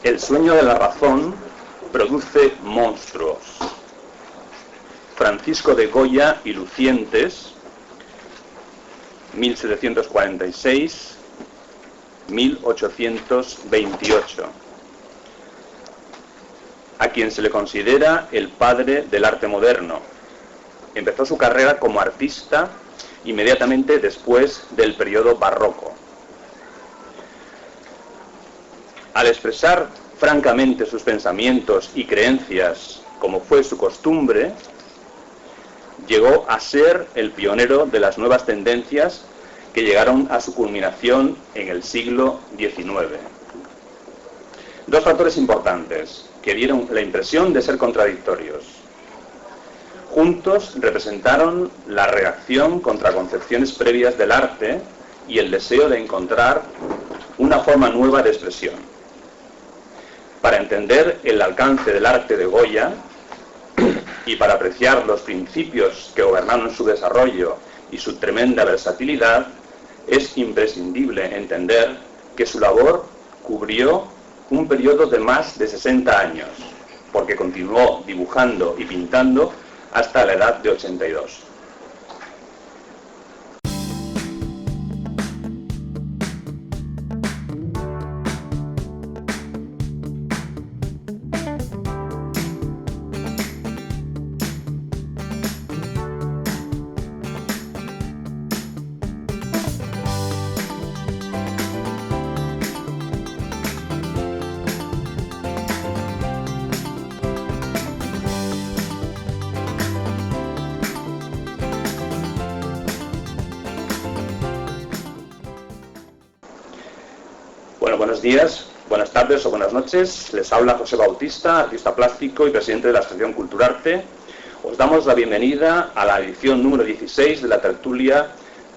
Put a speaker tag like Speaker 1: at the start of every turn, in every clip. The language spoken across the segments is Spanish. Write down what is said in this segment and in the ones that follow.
Speaker 1: El sueño de la razón produce monstruos. Francisco de Goya y Lucientes, 1746-1828, a quien se le considera el padre del arte moderno. Empezó su carrera como artista inmediatamente después del periodo barroco. Al expresar francamente sus pensamientos y creencias, como fue su costumbre, llegó a ser el pionero de las nuevas tendencias que llegaron a su culminación en el siglo XIX. Dos factores importantes que dieron la impresión de ser contradictorios. Juntos representaron la reacción contra concepciones previas del arte y el deseo de encontrar una forma nueva de expresión. Para entender el alcance del arte de Goya y para apreciar los principios que gobernaron su desarrollo y su tremenda versatilidad, es imprescindible entender que su labor cubrió un periodo de más de 60 años, porque continuó dibujando y pintando hasta la edad de 82. Buenos días, buenas tardes o buenas noches. Les habla José Bautista, artista plástico y presidente de la Asociación Culturarte. Os damos la bienvenida a la edición número 16 de la tertulia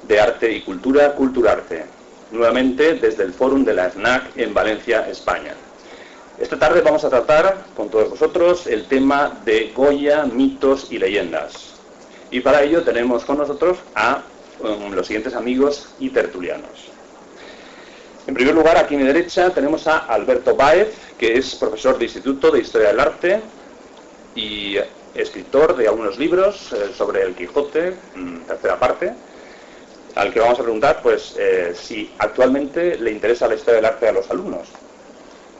Speaker 1: de Arte y Cultura, Culturarte, nuevamente desde el Fórum de la FNAC en Valencia, España. Esta tarde vamos a tratar con todos vosotros el tema de Goya, mitos y leyendas. Y para ello tenemos con nosotros a los siguientes amigos y tertulianos. En primer lugar, aquí a mi derecha tenemos a Alberto Báez, que es profesor de Instituto de Historia del Arte y escritor de algunos libros sobre el Quijote, tercera parte, al que vamos a preguntar si actualmente le interesa la historia del arte a los alumnos.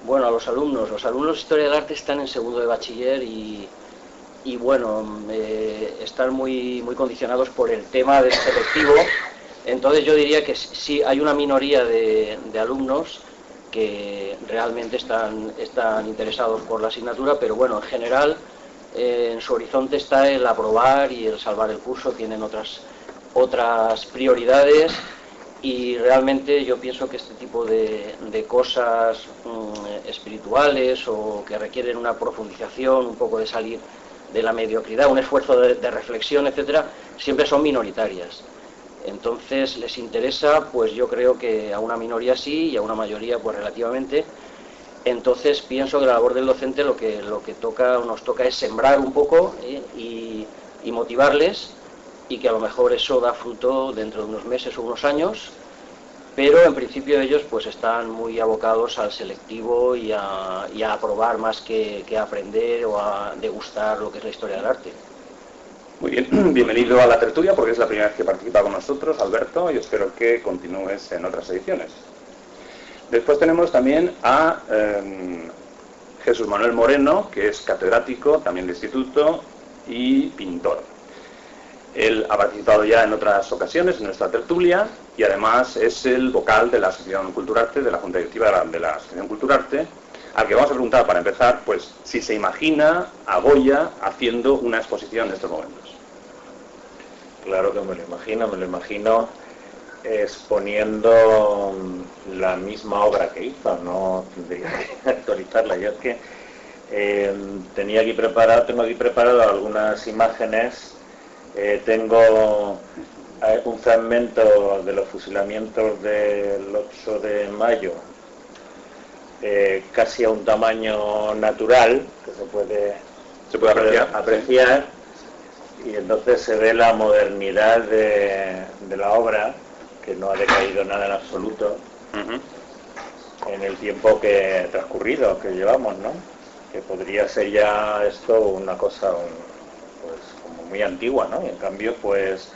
Speaker 2: Bueno, a los alumnos de Historia del Arte están en segundo de bachiller y están muy condicionados por el tema del selectivo. Entonces yo diría que sí hay una minoría de alumnos que realmente están interesados por la asignatura, pero bueno, en general en su horizonte está el aprobar y el salvar el curso, tienen otras prioridades y realmente yo pienso que este tipo de cosas espirituales o que requieren una profundización, un poco de salir de la mediocridad, un esfuerzo de reflexión, etcétera, siempre son minoritarias. Entonces les interesa, pues yo creo que a una minoría sí y a una mayoría pues relativamente. Entonces pienso que la labor del docente lo que nos toca es sembrar un poco y motivarles, y que a lo mejor eso da fruto dentro de unos meses o unos años, pero en principio ellos pues están muy abocados al selectivo y a aprobar más que a aprender o a degustar lo que es la historia del arte.
Speaker 1: Muy bien, bienvenido a la tertulia, porque es la primera vez que participa con nosotros, Alberto, y espero que continúes en otras ediciones. Después tenemos también a Jesús Manuel Moreno, que es catedrático también de instituto y pintor. Él ha participado ya en otras ocasiones en nuestra tertulia y además es el vocal de la Asociación Culturarte, de la Junta Directiva de la Asociación Culturarte, al que vamos a preguntar para empezar, pues, si se imagina a Goya haciendo una exposición en estos momentos.
Speaker 3: Claro que me lo imagino exponiendo la misma obra que hizo, no tendría que actualizarla. Yo es que tengo aquí preparado algunas imágenes. Tengo un fragmento de los fusilamientos del 8 de mayo, casi a un tamaño natural, que se puede apreciar, y entonces se ve la modernidad de la obra, que no ha decaído nada en absoluto. en el tiempo que transcurrido, que llevamos, ¿no? Que podría ser ya esto una cosa pues como muy antigua, ¿no? Y en cambio, pues...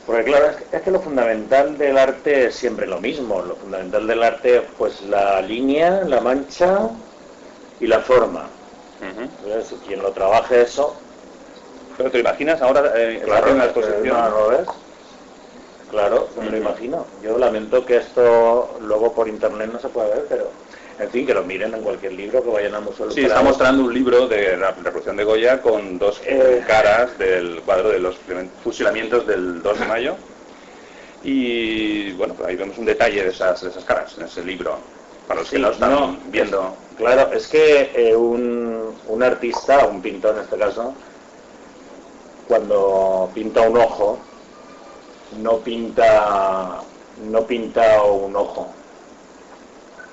Speaker 3: Porque claro, es que lo fundamental del arte es siempre lo mismo. Lo fundamental del arte es pues la línea, la mancha y la forma. Entonces, quien lo trabaje eso...
Speaker 1: ¿Pero te imaginas ahora
Speaker 3: claro,
Speaker 1: en la exposición?
Speaker 3: ¿no ves? Claro, me lo imagino. Yo lamento que esto luego por internet no se pueda ver, pero en fin, que lo miren en cualquier libro, que vayan al Museo del
Speaker 1: Sí,
Speaker 3: Prado.
Speaker 1: está mostrando un libro de la reproducción de Goya con dos caras del cuadro de los fusilamientos del 2 de mayo. Y bueno, pues ahí vemos un detalle de esas caras en ese libro, para los que no están viendo.
Speaker 3: Claro, es que un artista, un pintor en este caso, cuando pinta un ojo, no pinta un ojo.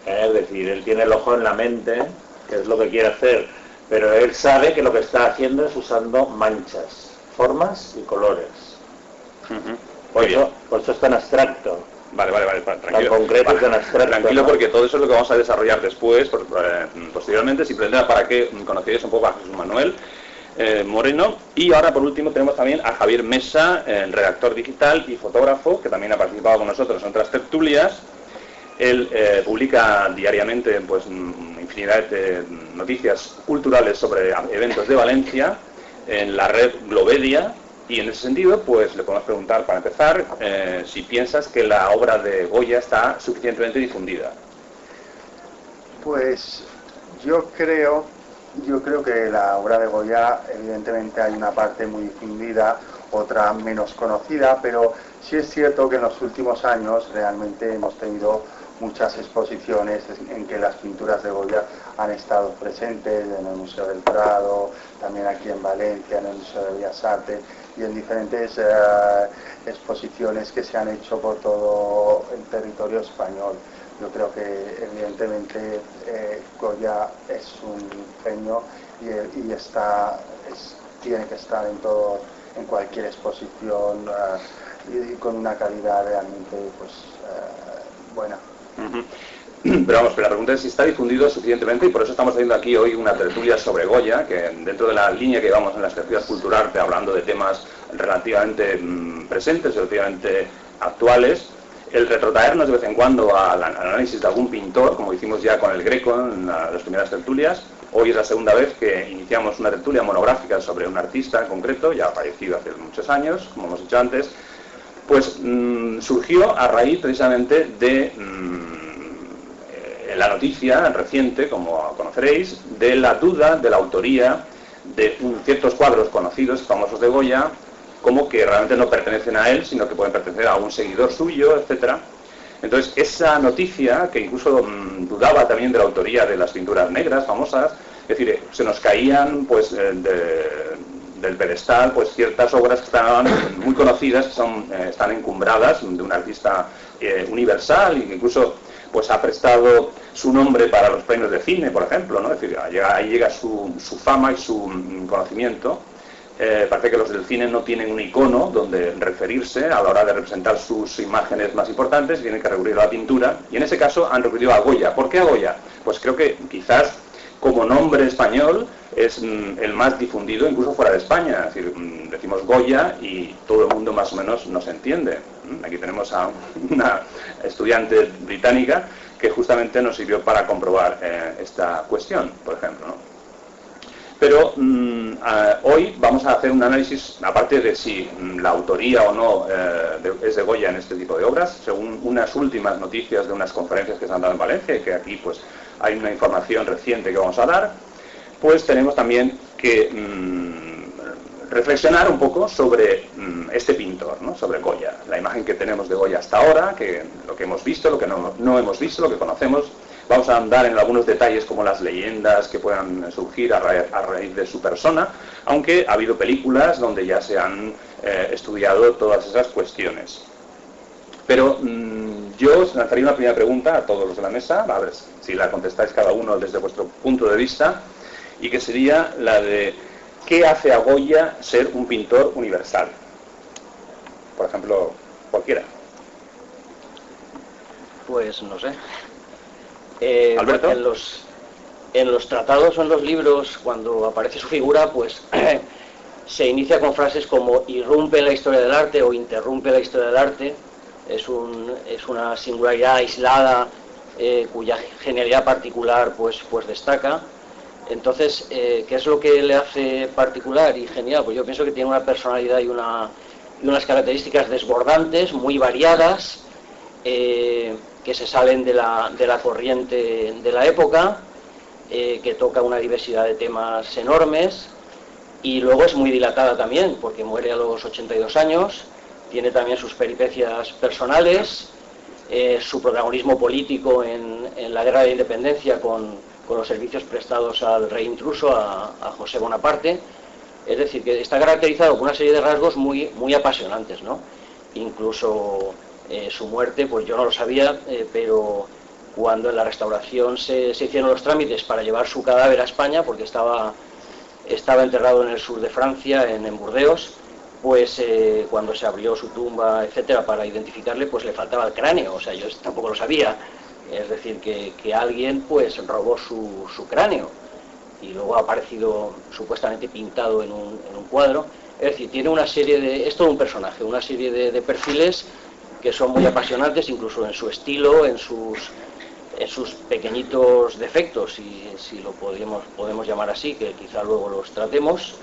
Speaker 3: Es decir, él tiene el ojo en la mente, que es lo que quiere hacer, pero él sabe que lo que está haciendo es usando manchas, formas y colores. Por eso es tan abstracto.
Speaker 1: Vale, tranquilo.
Speaker 3: Tan concreto y tan abstracto.
Speaker 1: Tranquilo,
Speaker 3: ¿no?
Speaker 1: porque todo eso es lo que vamos a desarrollar después, posteriormente, simplemente para que conozcáis un poco a Jesús Manuel Moreno. Y ahora, por último, tenemos también a Javier Mesa, redactor digital y fotógrafo, que también ha participado con nosotros en otras tertulias. Él publica diariamente pues infinidad de noticias culturales sobre eventos de Valencia en la red Globedia, y en ese sentido pues le podemos preguntar, para empezar, si piensas que la obra de Goya está suficientemente difundida.
Speaker 4: Pues yo creo que la obra de Goya, evidentemente hay una parte muy difundida, otra menos conocida, pero sí es cierto que en los últimos años realmente hemos tenido muchas exposiciones en que las pinturas de Goya han estado presentes en el Museo del Prado, también aquí en Valencia, en el Museo de Bellas Artes, y en diferentes exposiciones que se han hecho por todo el territorio español. Yo creo que evidentemente Goya es un genio y tiene que estar en cualquier exposición y con una calidad realmente pues buena.
Speaker 1: Pero vamos, la pregunta es si está difundido suficientemente, y por eso estamos haciendo aquí hoy una tertulia sobre Goya, que dentro de la línea que llevamos en las tertulias culturales, hablando de temas relativamente presentes, relativamente actuales, el retrotraernos de vez en cuando al análisis de algún pintor, como hicimos ya con el Greco en las primeras tertulias. Hoy es la segunda vez que iniciamos una tertulia monográfica sobre un artista en concreto, ya fallecido hace muchos años, como hemos dicho antes. Pues surgió a raíz precisamente de la noticia reciente, como conoceréis, de la duda de la autoría de ciertos cuadros conocidos, famosos de Goya, como que realmente no pertenecen a él, sino que pueden pertenecer a un seguidor suyo, etcétera. Entonces, esa noticia, que incluso dudaba también de la autoría de las pinturas negras famosas, es decir, se nos caían pues del pedestal pues ciertas obras que estaban muy conocidas, que están encumbradas de un artista universal, y que incluso pues ha prestado su nombre para los premios de cine, por ejemplo, ¿no? Es decir, ahí llega su fama y su conocimiento. Parece que los del cine no tienen un icono donde referirse a la hora de representar sus imágenes más importantes, tienen que recurrir a la pintura, y en ese caso han recurrido a Goya. ¿Por qué a Goya? Pues creo que quizás como nombre español es el más difundido incluso fuera de España. Es decir, decimos Goya y todo el mundo más o menos nos entiende. Aquí tenemos a una estudiante británica que justamente nos sirvió para comprobar esta cuestión, por ejemplo, ¿no? Pero hoy vamos a hacer un análisis, aparte de si la autoría o no es de Goya en este tipo de obras, según unas últimas noticias de unas conferencias que se han dado en Valencia, y que aquí pues hay una información reciente que vamos a dar. Pues tenemos también que reflexionar un poco sobre este pintor, ¿no? Sobre Goya, la imagen que tenemos de Goya hasta ahora, lo que hemos visto, lo que no hemos visto, lo que conocemos. Vamos a andar en algunos detalles como las leyendas que puedan surgir a raíz de su persona, aunque ha habido películas donde ya se han estudiado todas esas cuestiones. Pero yo os lanzaría una primera pregunta a todos los de la mesa, a ver si la contestáis cada uno desde vuestro punto de vista, y que sería la de ¿qué hace a Goya ser un pintor universal? Por ejemplo, cualquiera.
Speaker 2: Pues no sé.
Speaker 1: Alberto.
Speaker 2: En los tratados o en los libros, cuando aparece su figura, pues se inicia con frases como irrumpe la historia del arte o interrumpe la historia del arte. Es una singularidad aislada cuya genialidad particular pues destaca. Entonces, ¿qué es lo que le hace particular y genial? Pues yo pienso que tiene una personalidad y unas características desbordantes, muy variadas, que se salen de la corriente de la época, que toca una diversidad de temas enormes, y luego es muy dilatada también, porque muere a los 82 años, tiene también sus peripecias personales, su protagonismo político en la guerra de independencia con los servicios prestados al rey intruso, a José Bonaparte. Es decir, que está caracterizado por una serie de rasgos muy, muy apasionantes, ¿no? Incluso su muerte, pues yo no lo sabía, pero cuando en la restauración se hicieron los trámites para llevar su cadáver a España, porque estaba enterrado en el sur de Francia, en Burdeos, pues cuando se abrió su tumba, etcétera, para identificarle, pues le faltaba el cráneo. O sea, yo tampoco lo sabía. Es decir, que alguien pues robó su cráneo y luego ha aparecido supuestamente pintado en un cuadro. Es decir, tiene una serie de... es todo un personaje, una serie de perfiles que son muy apasionantes, incluso en su estilo, en sus pequeñitos defectos, si lo podemos llamar así, que quizá luego los tratemos.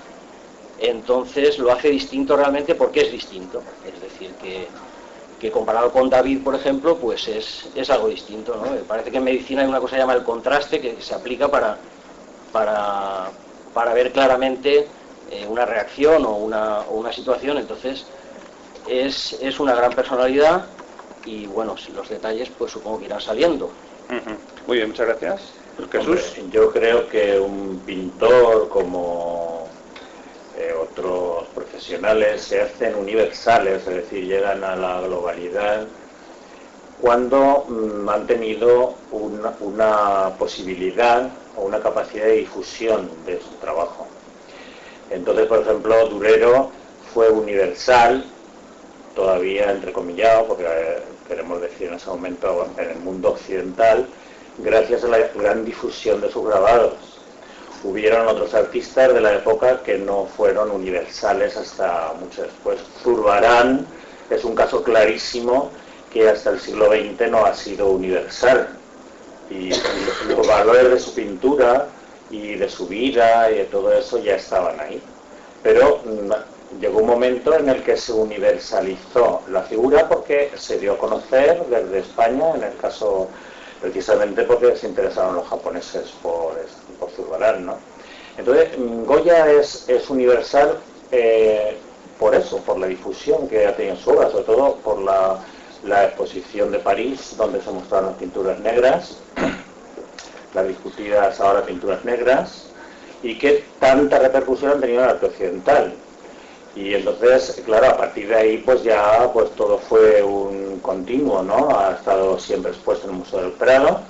Speaker 2: Entonces lo hace distinto realmente porque es distinto. Es decir, que comparado con David, por ejemplo, pues es algo distinto, ¿no? Parece que en medicina hay una cosa que se llama el contraste, que se aplica para ver claramente una reacción o una situación. Entonces es una gran personalidad y bueno, los detalles pues supongo que irán saliendo.
Speaker 1: Muy bien, muchas gracias. Jesús.
Speaker 3: Hombre, yo creo que un pintor como otros profesionales se hacen universales, es decir, llegan a la globalidad cuando han tenido una posibilidad o una capacidad de difusión de su trabajo. Entonces, por ejemplo, Durero fue universal, todavía entrecomillado, porque queremos decir en ese momento en el mundo occidental, gracias a la gran difusión de sus grabados. Hubieron otros artistas de la época que no fueron universales hasta mucho después. Zurbarán es un caso clarísimo que hasta el siglo XX no ha sido universal. Y los valores de su pintura y de su vida y de todo eso ya estaban ahí. Pero llegó un momento en el que se universalizó la figura porque se dio a conocer desde España, en el caso precisamente porque se interesaron los japoneses por Zurbarán, ¿no? Entonces, Goya es universal por eso, por la difusión que ha tenido en su obra, sobre todo por la exposición de París, donde se mostraron las pinturas negras, las discutidas ahora pinturas negras, y que tanta repercusión han tenido en el arte occidental. Y entonces, claro, a partir de ahí pues ya pues todo fue un continuo, ¿no? Ha estado siempre expuesto en el Museo del Prado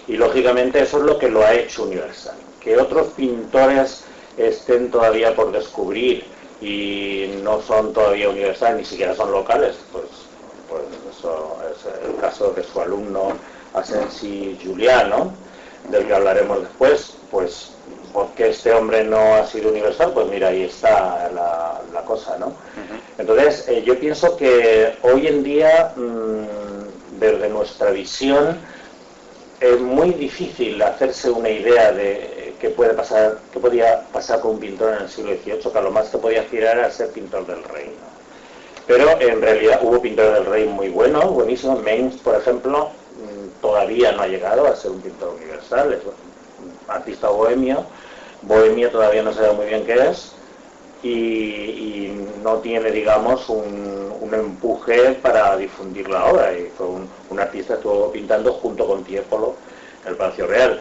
Speaker 3: y lógicamente eso es lo que lo ha hecho universal. Que otros pintores estén todavía por descubrir y no son todavía universales, ni siquiera son locales, pues eso es el caso de su alumno Asensi Giuliano, del que hablaremos después. Pues porque este hombre no ha sido universal, pues mira, ahí está la cosa, ¿no? Entonces, yo pienso que hoy en día, desde nuestra visión, es muy difícil hacerse una idea de qué podía pasar con un pintor en el siglo XVIII, que a lo más que podía aspirar a ser pintor del rey, ¿no? Pero en realidad hubo pintores del rey muy buenos, buenísimos. Mengs, por ejemplo, todavía no ha llegado a ser un pintor universal, es un artista bohemio todavía no sabe muy bien qué es y no tiene, digamos, un empuje para difundir la obra, y fue un artista que estuvo pintando junto con Tiepolo en el Palacio Real,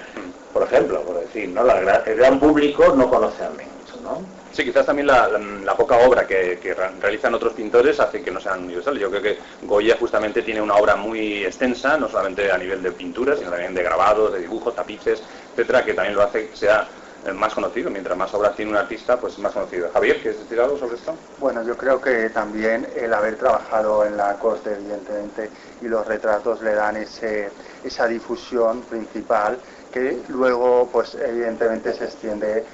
Speaker 3: por ejemplo, por decir, ¿no? El gran público no conoce a Mengs, ¿no?
Speaker 1: Sí, quizás también la poca obra que realizan otros pintores hace que no sean universales. Yo creo que Goya justamente tiene una obra muy extensa, no solamente a nivel de pintura, sino también de grabados, de dibujos, tapices, etcétera, que también lo hace que sea más conocido. Mientras más obras tiene un artista, pues más conocido. Javier, ¿quieres decir algo sobre esto?
Speaker 4: Bueno, yo creo que también el haber trabajado en la corte, evidentemente, y los retratos le dan esa difusión principal que luego, pues evidentemente se extiende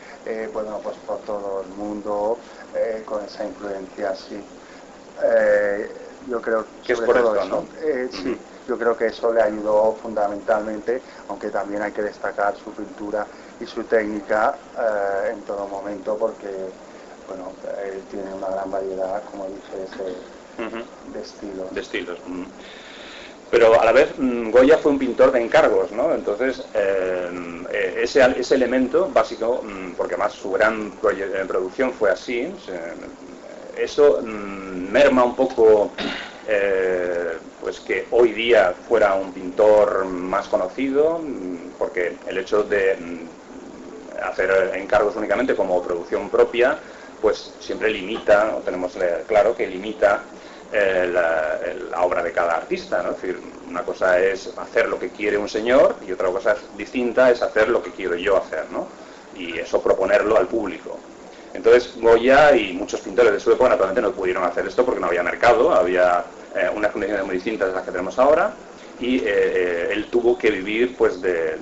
Speaker 4: bueno, pues por todo el mundo con esa influencia, sí. Yo creo
Speaker 1: que es por
Speaker 4: todo
Speaker 1: esto,
Speaker 4: eso,
Speaker 1: ¿no?
Speaker 4: Sí, yo creo que eso le ayudó fundamentalmente, aunque también hay que destacar su pintura y su técnica en todo momento, porque bueno, él tiene una gran variedad, como dices, de estilos.
Speaker 1: De estilos. Pero a la vez Goya fue un pintor de encargos, ¿no? Entonces ese elemento básico, porque además su gran producción fue así, eso merma un poco pues que hoy día fuera un pintor más conocido, porque el hecho de hacer encargos únicamente como producción propia, pues siempre limita, o tenemos claro que limita la obra de cada artista, ¿no? Es decir, una cosa es hacer lo que quiere un señor y otra cosa distinta es hacer lo que quiero yo hacer, ¿no? Y eso proponerlo al público. Entonces Goya y muchos pintores de su época naturalmente no pudieron hacer esto porque no había mercado, había unas condiciones muy distintas de las que tenemos ahora, y él tuvo que vivir pues de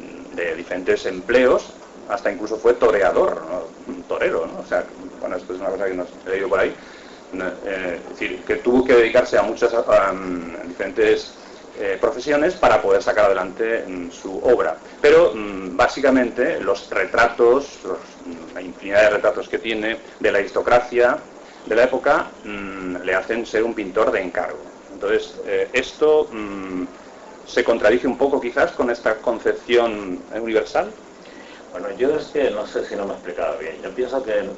Speaker 1: diferentes empleos, hasta incluso fue toreador, ¿no? Torero, ¿no? O sea, bueno, esto es una cosa que nos he leído por ahí. Es decir, que tuvo que dedicarse a muchas diferentes profesiones para poder sacar adelante su obra. Pero básicamente los retratos, la infinidad de retratos que tiene de la aristocracia de la época le hacen ser un pintor de encargo. Entonces esto se contradice un poco quizás con esta concepción universal.
Speaker 3: Bueno, yo es que no sé si no me he explicado bien. Yo pienso que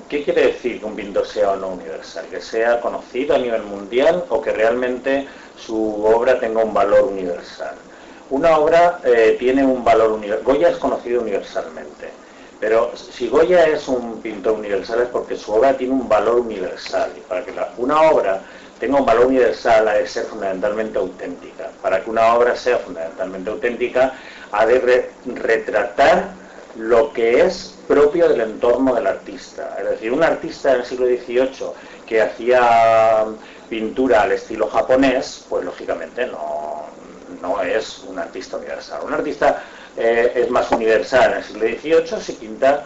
Speaker 3: ¿qué quiere decir que un pintor sea o no universal? ¿Que sea conocido a nivel mundial o que realmente su obra tenga un valor universal? Una obra tiene un valor universal. Goya es conocido universalmente, pero si Goya es un pintor universal es porque su obra tiene un valor universal. Y para que una obra tenga un valor universal ha de ser fundamentalmente auténtica. Para que una obra sea fundamentalmente auténtica ha de retratar lo que es propio del entorno del artista. Es decir, un artista del siglo XVIII que hacía pintura al estilo japonés, pues lógicamente no es un artista universal. Un artista es más universal en el siglo XVIII si pinta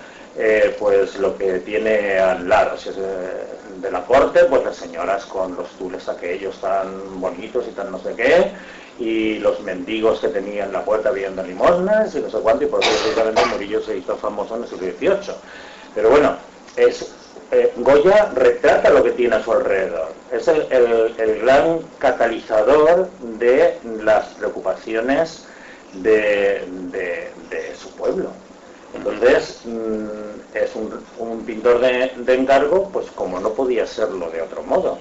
Speaker 3: pues lo que tiene al lado. Si es de la corte, pues las señoras con los tules aquellos tan bonitos y tan no sé qué, y los mendigos que tenían en la puerta viendo limosnas y no sé cuánto, y por eso precisamente Murillo se hizo famoso en el siglo XVIII. Pero bueno, Goya retrata lo que tiene a su alrededor. Es el gran catalizador de las preocupaciones de su pueblo. Entonces, es un pintor de encargo, pues como no podía serlo de otro modo.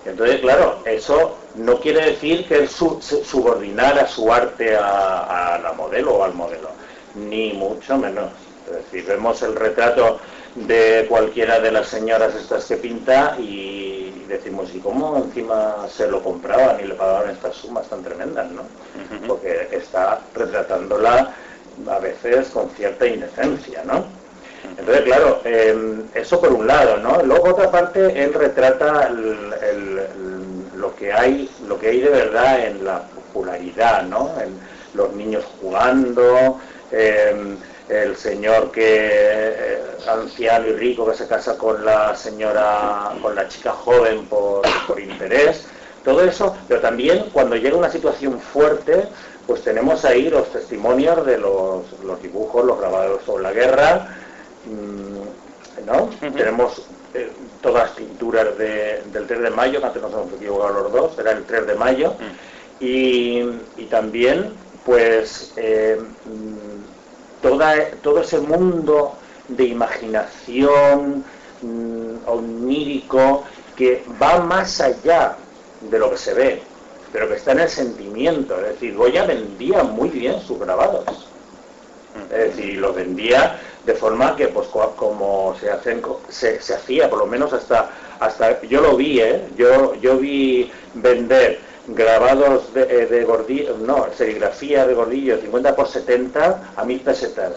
Speaker 3: Entonces, claro, eso no quiere decir que él subordinara su arte a la modelo o al modelo, ni mucho menos. Es decir, vemos el retrato de cualquiera de las señoras estas que pinta y decimos, ¿y cómo encima se lo compraban y le pagaban estas sumas tan tremendas, no? Porque está retratándola a veces con cierta indecencia, ¿no? Entonces, claro, eso por un lado, ¿no? Luego, otra parte, él retrata lo que hay de verdad en la popularidad, ¿no? En los niños jugando, el señor anciano y rico que se casa con la señora, con la chica joven por interés, todo eso, pero también cuando llega una situación fuerte, pues tenemos ahí los testimonios de los dibujos, los grabados sobre la guerra, ¿no? Tenemos todas las pinturas del 3 de mayo, que antes nos hemos equivocado los dos, era el 3 de mayo, y también, pues, todo ese mundo de imaginación onírico que va más allá de lo que se ve, pero que está en el sentimiento. Es decir, Goya vendía muy bien sus grabados. Es decir, los vendía de forma que, pues, como se hacía, por lo menos hasta yo lo vi, yo vi vender grabados de Gordillo, serigrafía de Gordillo 50 por 70 a 1000 pesetas.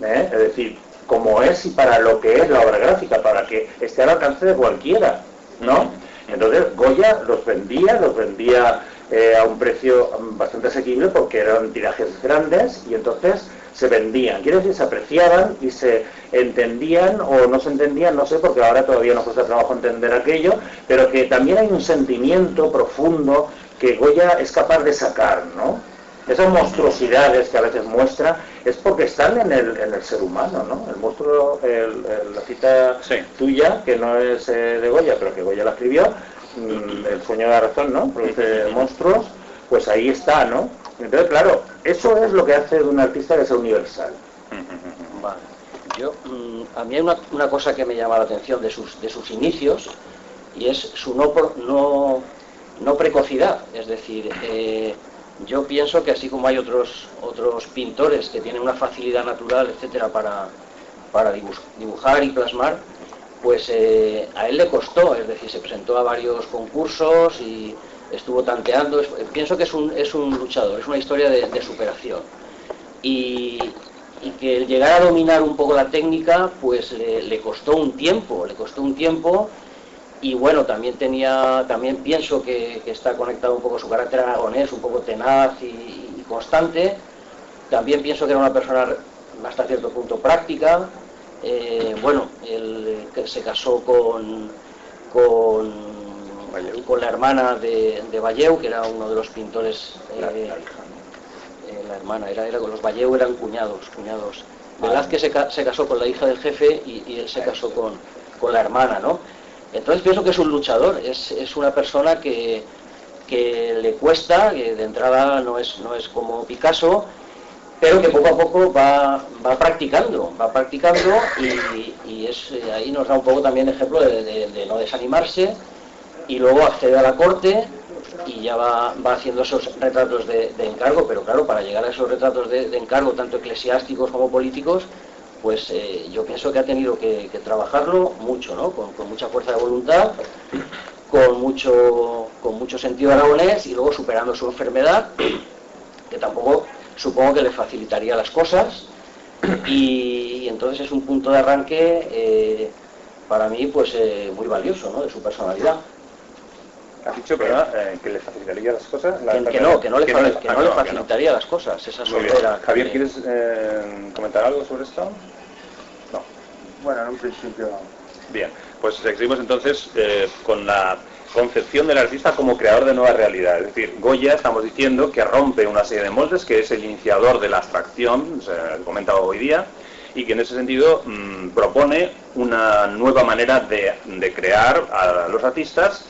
Speaker 3: Es decir, como es y para lo que es la obra gráfica, para que esté al alcance de cualquiera, ¿no? Entonces Goya los vendía a un precio bastante asequible porque eran tirajes grandes y entonces se vendían, quiero decir, se apreciaban y se entendían o no se entendían, no sé, porque ahora todavía nos cuesta trabajo entender aquello, pero que también hay un sentimiento profundo que Goya es capaz de sacar, ¿no? Esas monstruosidades que a veces muestra es porque están en el ser humano, ¿no? El monstruo, la cita tuya, que no es de Goya, pero que Goya la escribió, El sueño de la razón, ¿no? Produce monstruos, pues ahí está, ¿no? Entonces, claro, eso es lo que hace de un artista que sea universal.
Speaker 2: Vale. A mí hay una cosa que me llama la atención de sus inicios, y es su no precocidad. Es decir, yo pienso que así como hay otros pintores que tienen una facilidad natural, etcétera, para dibujar y plasmar, pues a él le costó. Es decir, se presentó a varios concursos y estuvo tanteando. Pienso que es un luchador, es una historia de superación, y que el llegar a dominar un poco la técnica pues le costó un tiempo, y bueno, también pienso que está conectado un poco su carácter aragonés, un poco tenaz y constante. También pienso que era una persona hasta cierto punto práctica. Bueno, él se casó con la hermana de Valleu, que era uno de los pintores. La hermana con los Valleu, eran cuñados. Velázquez se casó con la hija del jefe y él se casó con la hermana, ¿no? Entonces pienso que es un luchador, es una persona que le cuesta, que de entrada no es como Picasso, pero que poco a poco va practicando y ahí nos da un poco también ejemplo de no desanimarse, y luego accede a la corte y ya va haciendo esos retratos de encargo. Pero claro, para llegar a esos retratos de encargo, tanto eclesiásticos como políticos, pues yo pienso que ha tenido que trabajarlo mucho, ¿no? Con mucha fuerza de voluntad, con mucho sentido aragonés, y luego superando su enfermedad, que tampoco supongo que le facilitaría las cosas, y entonces es un punto de arranque para mí pues muy valioso, ¿no? De su personalidad.
Speaker 1: ¿Has dicho, verdad, que le facilitaría las cosas?
Speaker 2: Que no le facilitaría las cosas, esa sordera.
Speaker 1: Javier, ¿quieres comentar algo sobre esto? No.
Speaker 4: Bueno, en un principio no.
Speaker 1: Bien, pues seguimos entonces con la concepción del artista como creador de nueva realidad. Es decir, Goya, estamos diciendo que rompe una serie de moldes, que es el iniciador de la abstracción, se ha comentado hoy día, y que en ese sentido propone una nueva manera de crear a los artistas,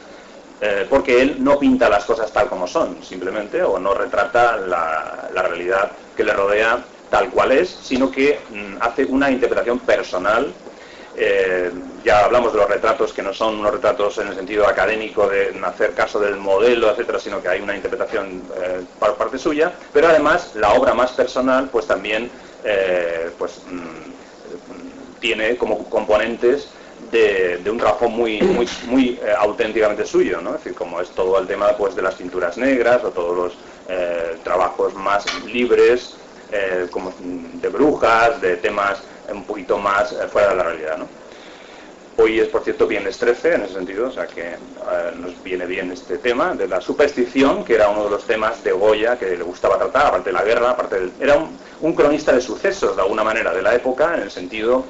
Speaker 1: porque él no pinta las cosas tal como son, simplemente, o no retrata la realidad que le rodea tal cual es, sino que hace una interpretación personal. Ya hablamos de los retratos, que no son unos retratos en el sentido académico de hacer caso del modelo, etcétera, sino que hay una interpretación por parte suya, pero además la obra más personal pues también tiene como componentes de un trabajo muy auténticamente suyo, ¿no? Es decir, como es todo el tema pues de las pinturas negras o todos los trabajos más libres, como de brujas, de temas un poquito más fuera de la realidad, ¿no? Hoy es, por cierto, Viernes 13, en ese sentido, o sea que nos viene bien este tema de la superstición, que era uno de los temas de Goya que le gustaba tratar, aparte de la guerra, era un cronista de sucesos, de alguna manera, de la época, en el sentido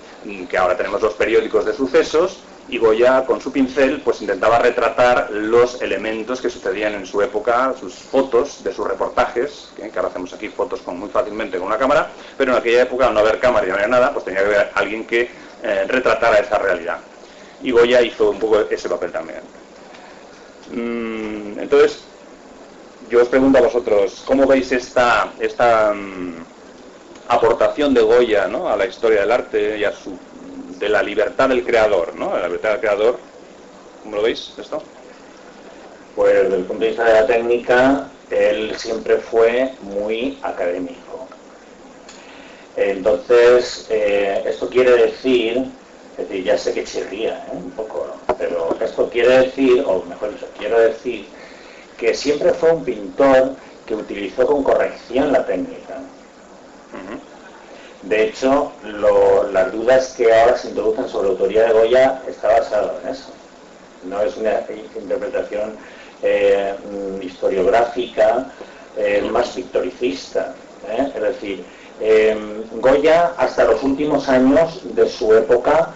Speaker 1: que ahora tenemos los periódicos de sucesos, y Goya, con su pincel, pues intentaba retratar los elementos que sucedían en su época, sus fotos de sus reportajes, que ahora hacemos aquí fotos muy fácilmente con una cámara, pero en aquella época, al no haber cámara y no había nada, pues tenía que haber alguien que retratara esa realidad. Y Goya hizo un poco ese papel también. Entonces, yo os pregunto a vosotros, ¿cómo veis esta aportación de Goya, ¿no?, a la historia del arte y de la libertad del creador, ¿no? La libertad del creador, ¿cómo lo veis esto?
Speaker 3: Pues desde el punto de vista de la técnica, él siempre fue muy académico. Entonces, esto quiere decir, ya sé que chirría, un poco, ¿no? Pero esto quiere decir, o mejor dicho, quiero decir que siempre fue un pintor que utilizó con corrección la técnica. De hecho, las dudas que ahora se introducen sobre la autoría de Goya está basado en eso. No es una interpretación historiográfica, más pictoricista. Es decir, Goya hasta los últimos años de su época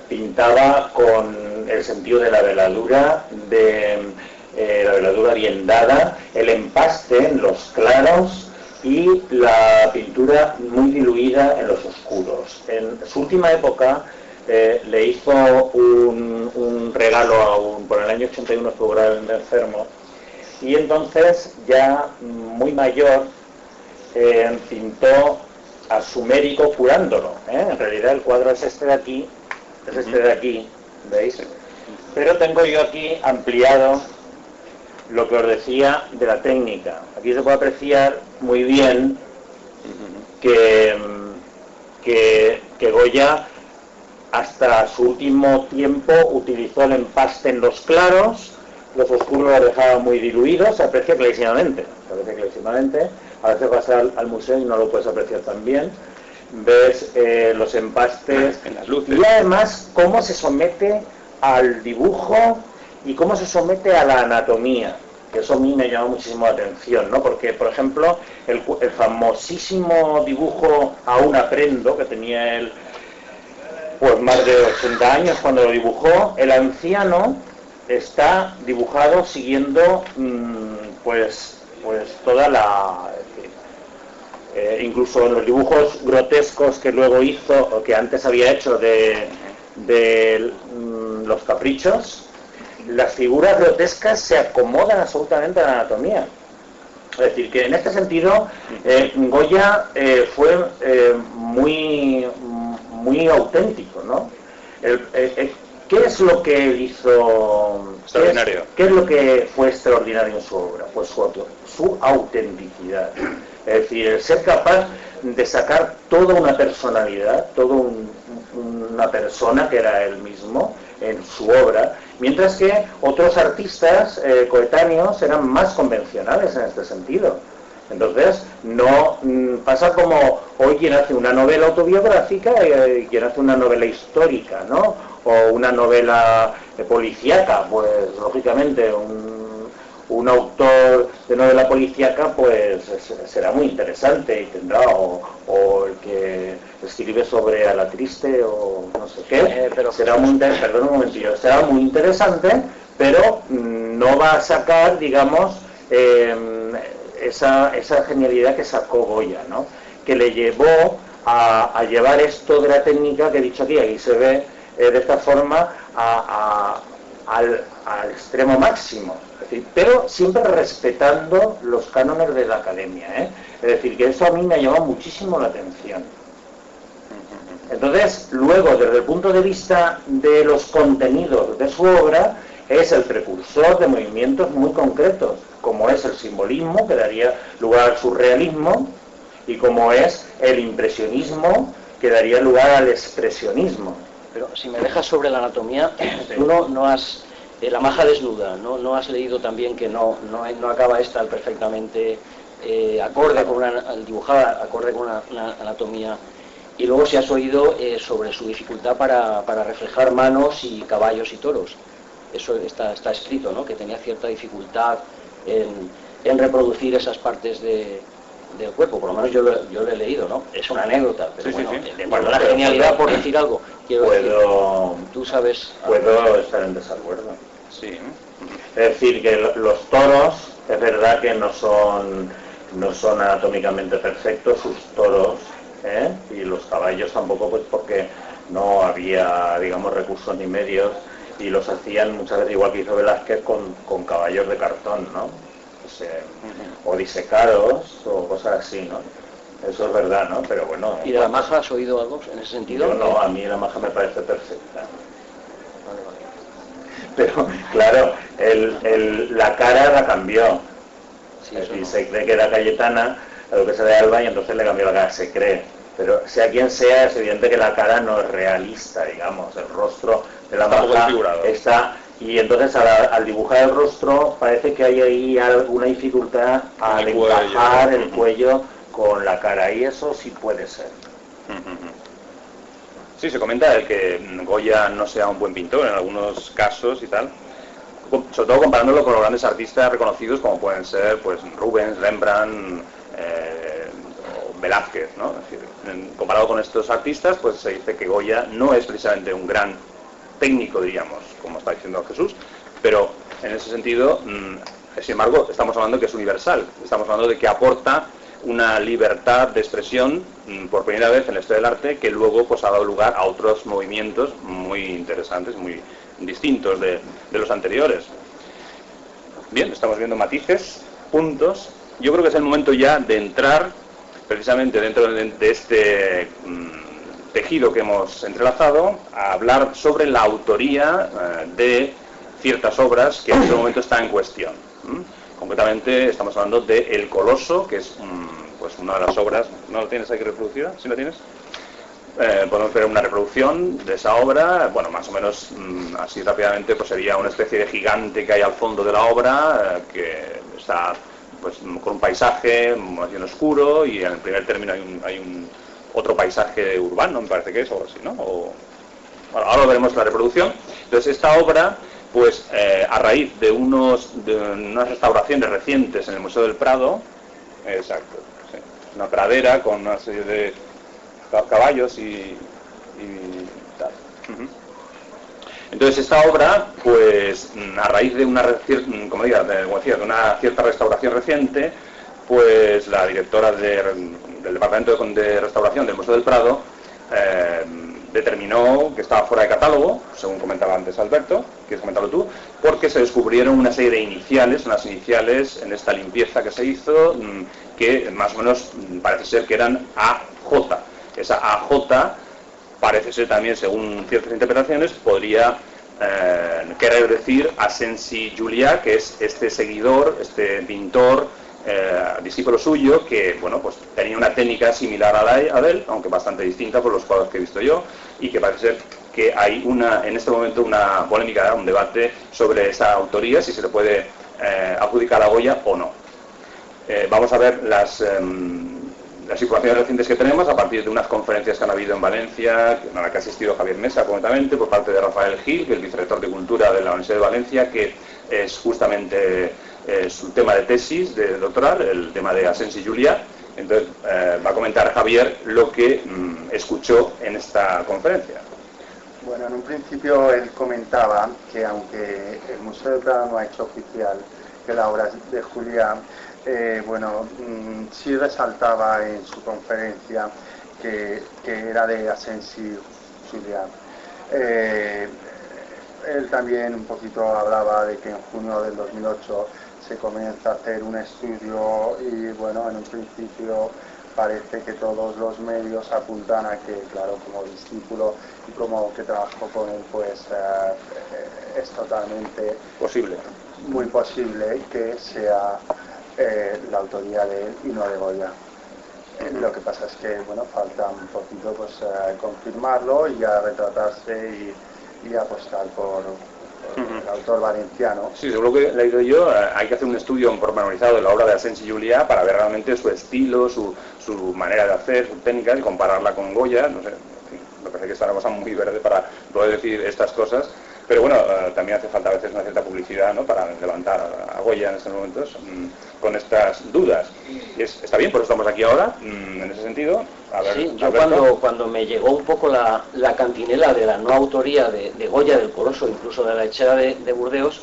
Speaker 3: pintaba con el sentido de la veladura, la veladura bien dada, el empaste en los claros y la pintura muy diluida en los oscuros. En su última época le hizo un regalo por el año 81, estuvo gravemente enfermo, y entonces ya muy mayor pintó a su médico curándolo. En realidad el cuadro es este de aquí, ¿veis? Pero tengo yo aquí ampliado lo que os decía de la técnica. Aquí se puede apreciar muy bien que Goya hasta su último tiempo utilizó el empaste en los claros, los oscuros los dejaba muy diluidos, se aprecia clarísimamente. A veces vas al museo y no lo puedes apreciar tan bien. Ves los empastes
Speaker 1: en las luces.
Speaker 3: Y además cómo se somete al dibujo y cómo se somete a la anatomía, que eso a mí me llama muchísimo la atención, ¿no? Porque, por ejemplo, el famosísimo dibujo Aún aprendo, que tenía él pues más de 80 años cuando lo dibujó, el anciano está dibujado siguiendo pues toda la... incluso en los dibujos grotescos que luego hizo, o que antes había hecho de los caprichos, las figuras grotescas se acomodan absolutamente a la anatomía. Es decir, que en este sentido Goya fue muy auténtico, ¿no? ¿Qué es lo que él hizo
Speaker 1: extraordinario?
Speaker 3: ¿Qué es lo que fue extraordinario en su obra? Pues su autenticidad. Es decir, el ser capaz de sacar toda una personalidad, toda una persona que era él mismo en su obra, mientras que otros artistas coetáneos eran más convencionales en este sentido. Entonces, no pasa como hoy quien hace una novela autobiográfica y quien hace una novela histórica, ¿no? O una novela policíaca, pues lógicamente un autor de novela policíaca pues será muy interesante y tendrá, o el que escribe sobre A la triste o no sé qué, será muy interesante, perdón un momentillo, será muy interesante, pero no va a sacar, digamos, esa genialidad que sacó Goya, ¿no? Que le llevó a llevar esto de la técnica que he dicho aquí se ve de esta forma al extremo máximo, es decir, pero siempre respetando los cánones de la academia, Es decir, que eso a mí me ha llamado muchísimo la atención. Entonces, luego, desde el punto de vista de los contenidos de su obra, es el precursor de movimientos muy concretos, como es el simbolismo, que daría lugar al surrealismo, y como es el impresionismo, que daría lugar al expresionismo.
Speaker 2: Pero si me dejas sobre la anatomía, tú no has... la maja desnuda, ¿no has leído también que no acaba esta perfectamente acorde con dibujada acorde con una anatomía? Y luego si has oído sobre su dificultad para reflejar manos y caballos y toros. Eso está escrito, ¿no? Que tenía cierta dificultad en reproducir esas partes del cuerpo, por lo menos yo lo he leído, ¿no? Es una anécdota, pero
Speaker 1: sí,
Speaker 2: bueno,
Speaker 1: sí.
Speaker 2: Bueno, la genialidad, por decir algo, quiero decir, tú sabes...
Speaker 3: Puedo estar en desacuerdo.
Speaker 1: Sí.
Speaker 3: Es decir, que los toros, es verdad que no son anatómicamente perfectos, sus toros, y los caballos tampoco, pues porque no había, digamos, recursos ni medios, y los hacían muchas veces, igual que hizo Velázquez, con caballos de cartón, ¿no? O disecados, o cosas así, ¿no? Eso es verdad, ¿no? Pero bueno...
Speaker 2: ¿Y de la maja has oído algo en ese sentido?
Speaker 3: Yo no, a mí la maja me parece perfecta. Pero, claro, la cara la cambió.
Speaker 2: Sí,
Speaker 3: Es decir,
Speaker 2: no.
Speaker 3: se cree que era Cayetana, a lo que se de Alba, y entonces le cambió la cara, se cree. Pero sea quien sea, es evidente que la cara no es realista, digamos. El rostro de la maja está... Y entonces al dibujar el rostro parece que hay ahí alguna dificultad al encajar el cuello con la cara, y eso sí puede ser.
Speaker 1: Sí, se comenta el que Goya no sea un buen pintor en algunos casos y tal, sobre todo comparándolo con los grandes artistas reconocidos como pueden ser pues Rubens, Rembrandt o Velázquez, ¿no? Es decir, comparado con estos artistas, pues se dice que Goya no es precisamente un gran técnico, diríamos, como está diciendo Jesús, pero en ese sentido, sin embargo, estamos hablando que es universal, estamos hablando de que aporta una libertad de expresión por primera vez en la historia del arte que luego pues ha dado lugar a otros movimientos muy interesantes, muy distintos de los anteriores. Bien, estamos viendo matices, puntos. Yo creo que es el momento ya de entrar precisamente dentro de este tejido que hemos entrelazado a hablar sobre la autoría de ciertas obras que en este momento están en cuestión. Concretamente estamos hablando de El Coloso, que es pues una de las obras. ¿No lo tienes aquí reproducida? ¿Sí lo tienes? Podemos ver una reproducción de esa obra. Bueno, más o menos así rápidamente pues sería una especie de gigante que hay al fondo de la obra, que está pues con un paisaje más bien oscuro, y en el primer término hay un otro paisaje urbano, me parece que es, o algo así, ¿no? Bueno, ahora veremos la reproducción. Entonces esta obra, pues a raíz de unas restauraciones recientes en el Museo del Prado, exacto, sí, una pradera con una serie de caballos y tal. Entonces esta obra, pues a raíz de una, como diga, de una cierta restauración reciente, pues la directora del Departamento de Restauración del Museo del Prado determinó que estaba fuera de catálogo, según comentaba antes Alberto. ¿Quieres comentarlo tú? Porque se descubrieron una serie de iniciales, unas iniciales en esta limpieza que se hizo, que más o menos parece ser que eran AJ. Esa AJ parece ser también, según ciertas interpretaciones, podría querer decir Asensi Julià, que es este seguidor, este pintor, discípulo suyo, que bueno, pues tenía una técnica similar a la de él, aunque bastante distinta por los cuadros que he visto yo, y que parece ser que hay en este momento una polémica, un debate sobre esa autoría, si se le puede adjudicar a Goya o no. Vamos a ver las informaciones recientes que tenemos a partir de unas conferencias que han habido en Valencia, a la que ha asistido Javier Mesa, concretamente, por parte de Rafael Gil, que es el vicerrector de Cultura de la Universidad de Valencia, que es justamente su tema de tesis, de doctoral, el tema de Asensi Julià. Entonces va a comentar Javier lo que escuchó en esta conferencia.
Speaker 4: Bueno, en un principio él comentaba que aunque el Museo del Prado no ha hecho oficial que la obra de Julià, sí resaltaba en su conferencia que era de Asensi Julià. Él también un poquito hablaba de que en junio del 2008 se comienza a hacer un estudio y bueno, en un principio parece que todos los medios apuntan a que, claro, como discípulo y como que trabajó con él, pues es totalmente
Speaker 1: posible,
Speaker 4: muy posible que sea la autoría de él y no de Goya. Lo que pasa es que, bueno, falta un poquito pues confirmarlo y ya retratarse y apostar por el autor valenciano.
Speaker 1: Sí, seguro que le he dicho yo, hay que hacer un estudio pormenorizado de la obra de Asensi Julià para ver realmente su estilo, su manera de hacer, su técnica, y compararla con Goya. No sé, me parece que está una cosa muy verde para poder decir estas cosas, pero bueno, también hace falta a veces una cierta publicidad, ¿no?, para levantar a Goya en estos momentos con estas dudas. Y está bien, por eso estamos aquí ahora, en ese sentido. A ver,
Speaker 2: sí, yo cuando me llegó un poco la cantinela de la no autoría de Goya, del Coloso, incluso de la Hechera de Burdeos,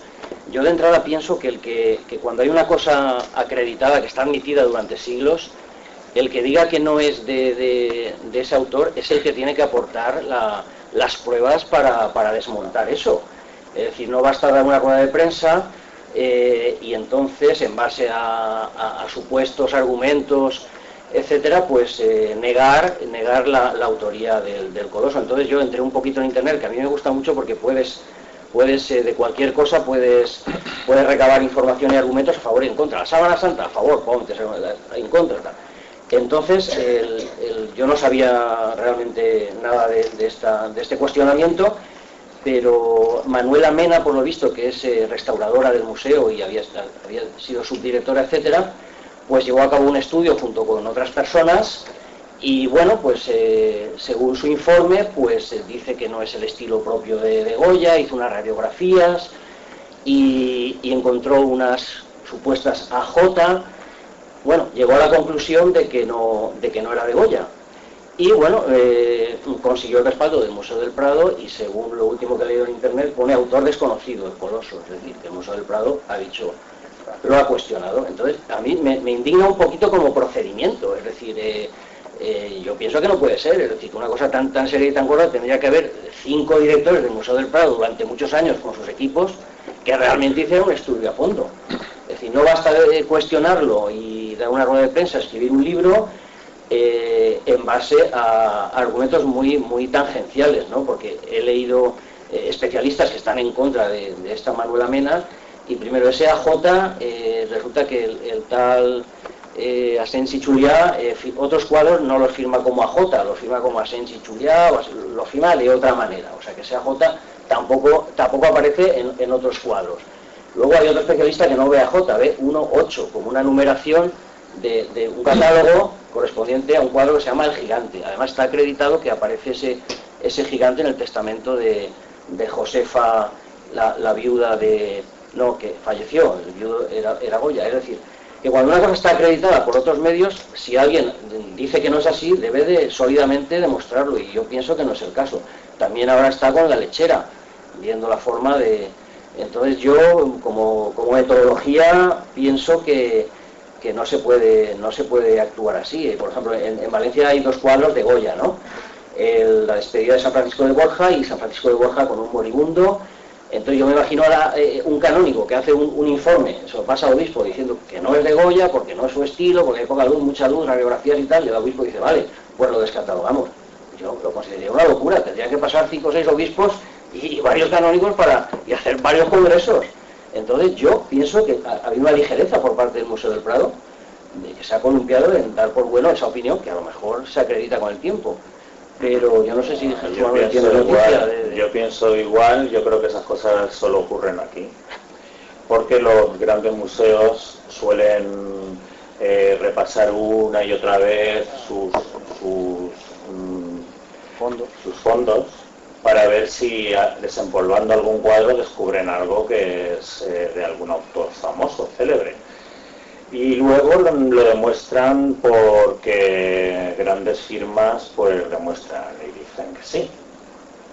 Speaker 2: yo de entrada pienso que cuando hay una cosa acreditada, que está admitida durante siglos, el que diga que no es de ese autor es el que tiene que aportar las pruebas para desmontar eso. Es decir, no basta dar una rueda de prensa y entonces, en base a supuestos argumentos, etcétera, pues negar la autoría del Coloso. Entonces yo entré un poquito en internet, que a mí me gusta mucho porque puedes de cualquier cosa puedes recabar información y argumentos a favor y en contra. La sábana santa, a favor, ponte en contra, tal. Entonces yo no sabía realmente nada de este cuestionamiento, pero Manuela Mena, por lo visto, que es restauradora del museo y había sido subdirectora, etcétera, pues llevó a cabo un estudio junto con otras personas y bueno, pues según su informe, pues dice que no es el estilo propio de Goya, hizo unas radiografías y encontró unas supuestas AJ. Bueno, llegó a la conclusión de que no era de Goya. Y bueno, consiguió el respaldo del Museo del Prado y según lo último que he leído en internet pone autor desconocido, el Coloso, es decir, que el Museo del Prado ha dicho, lo ha cuestionado. Entonces, a mí me indigna un poquito como procedimiento, es decir, yo pienso que no puede ser, es decir, que una cosa tan seria y tan gorda tendría que haber 5 directores del Museo del Prado durante muchos años con sus equipos que realmente hicieran un estudio a fondo. Es decir, no basta de cuestionarlo y dar una rueda de prensa, escribir un libro en base a argumentos muy tangenciales, ¿no? Porque he leído especialistas que están en contra de esta Manuela Mena y primero ese AJ resulta que el tal Asensi Juliá otros cuadros no los firma como AJ, los firma como Asensi Juliá, los firma de otra manera, o sea que ese AJ tampoco aparece en otros cuadros. Luego hay otro especialista que no ve AJ, ve 1-8 como una numeración de un catálogo correspondiente a un cuadro que se llama El Gigante. Además está acreditado que aparece ese gigante en el testamento de Josefa, la viuda que falleció, el viudo era Goya. Es decir, que cuando una cosa está acreditada por otros medios, si alguien dice que no es así, debe de sólidamente demostrarlo, y yo pienso que no es el caso. También ahora está con La Lechera, viendo la forma de... Entonces yo, como metodología, pienso que no se puede actuar así. Por ejemplo, en Valencia hay 2 cuadros de Goya, ¿no? La despedida de San Francisco de Borja y San Francisco de Borja con un moribundo. Entonces yo me imagino ahora un canónigo que hace un informe, se lo pasa al obispo diciendo que no es de Goya, porque no es su estilo, porque hay poca luz, mucha luz, radiografías y tal, y el obispo dice, vale, pues lo descatalogamos. Yo lo consideraría una locura, tendría que pasar 5 o 6 obispos y varios canónigos y hacer varios congresos. Entonces yo pienso que ha habido una ligereza por parte del Museo del Prado, de que se ha columpiado en dar por bueno esa opinión, que a lo mejor se acredita con el tiempo. Pero yo no sé si Jesús Manuel tiene noticia
Speaker 3: Yo pienso igual, yo creo que esas cosas solo ocurren aquí. Porque los grandes museos suelen repasar una y otra vez sus fondos para ver si desempolvando algún cuadro descubren algo que es de algún autor famoso, célebre. Y luego lo demuestran porque grandes firmas pues demuestran y dicen que sí.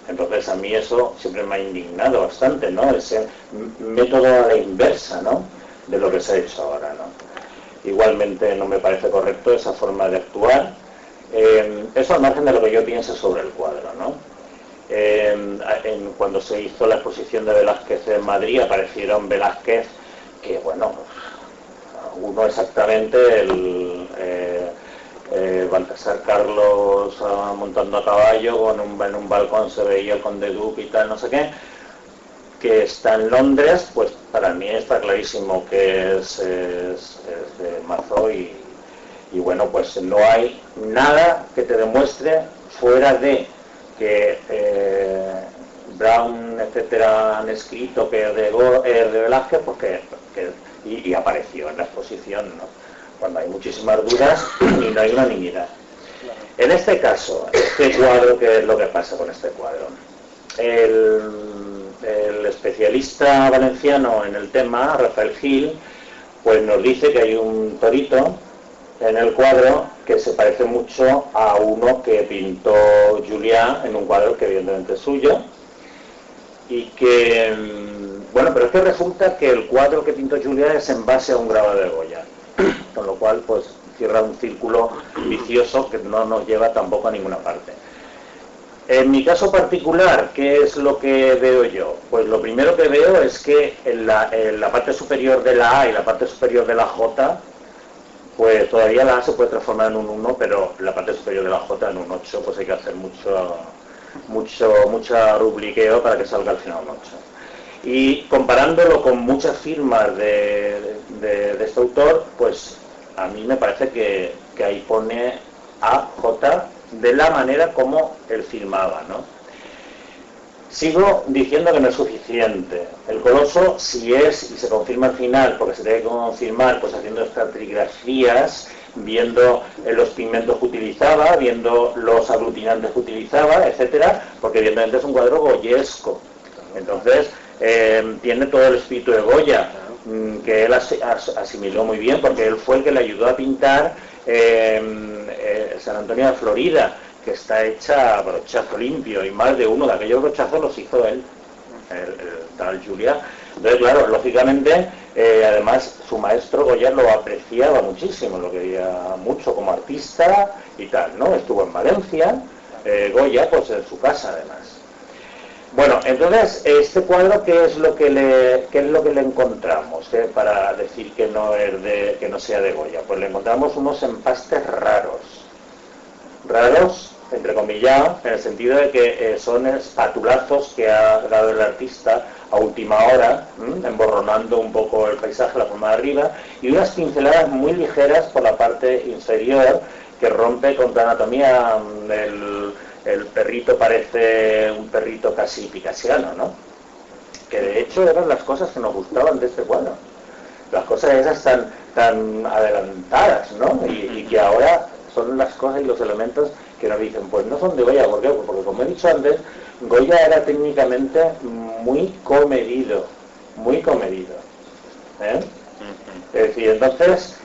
Speaker 3: Entonces a mí eso siempre me ha indignado bastante, ¿no? Ese método a la inversa, ¿no? De lo que se ha hecho ahora, ¿no? Igualmente no me parece correcto esa forma de actuar. Eso al margen de lo que yo piense sobre el cuadro, ¿no? Cuando se hizo la exposición de Velázquez en Madrid aparecieron Velázquez que, bueno, uno exactamente Baltasar Carlos montando a caballo, en un balcón se veía el Conde Duque y tal, no sé qué, que está en Londres, pues para mí está clarísimo que es de Marceau y bueno, pues no hay nada que te demuestre fuera de que Brown, etcétera, han escrito que es de Velázquez, porque y apareció en la exposición, ¿no? Cuando hay muchísimas dudas y no hay unanimidad. En este caso, este cuadro, ¿qué es lo que pasa con este cuadro? El especialista valenciano en el tema, Rafael Gil, pues nos dice que hay un torito en el cuadro que se parece mucho a uno que pintó Juliá en un cuadro que evidentemente es suyo, y que, bueno, pero es que resulta que el cuadro que pintó Juliá es en base a un grabado de Goya, con lo cual pues cierra un círculo vicioso que no nos lleva tampoco a ninguna parte. En mi caso particular, ¿qué es lo que veo yo? Pues lo primero que veo es que en la parte superior de la A y la parte superior de la J, pues todavía la A se puede transformar en un 1, pero la parte superior de la J en un 8, pues hay que hacer mucho rubriqueo para que salga al final un 8. Y comparándolo con muchas firmas de este autor, pues a mí me parece que ahí pone AJ de la manera como él firmaba, ¿no? Sigo diciendo que no es suficiente. El Coloso, si es, y se confirma al final, porque se debe confirmar pues haciendo estratigrafías, viendo los pigmentos que utilizaba, viendo los aglutinantes que utilizaba, etcétera, porque evidentemente es un cuadro goyesco. Entonces, tiene todo el espíritu de Goya, que él asimiló muy bien, porque él fue el que le ayudó a pintar San Antonio de Florida, que está hecha a brochazo limpio, y más de uno de aquellos brochazos los hizo él, el tal Julià. Entonces, claro, lógicamente, además su maestro Goya lo apreciaba muchísimo, lo quería mucho como artista y tal, ¿no? Estuvo en Valencia, Goya, pues en su casa además. Bueno, entonces, este cuadro, ¿qué es lo que le encontramos para decir que no sea de Goya? Pues le encontramos unos empastes raros, entre comillas, en el sentido de que son espatulazos que ha dado el artista a última hora, emborronando un poco el paisaje, la forma de arriba, y unas pinceladas muy ligeras por la parte inferior que rompe contra la anatomía. El perrito parece un perrito casi picasiano, ¿no? Que de hecho eran las cosas que nos gustaban de este cuadro. Las cosas esas tan adelantadas, ¿no? Y que ahora son las cosas y los elementos que nos dicen, pues no son de Goya. ¿Por qué? Porque como he dicho antes, Goya era técnicamente muy comedido. Es decir, entonces,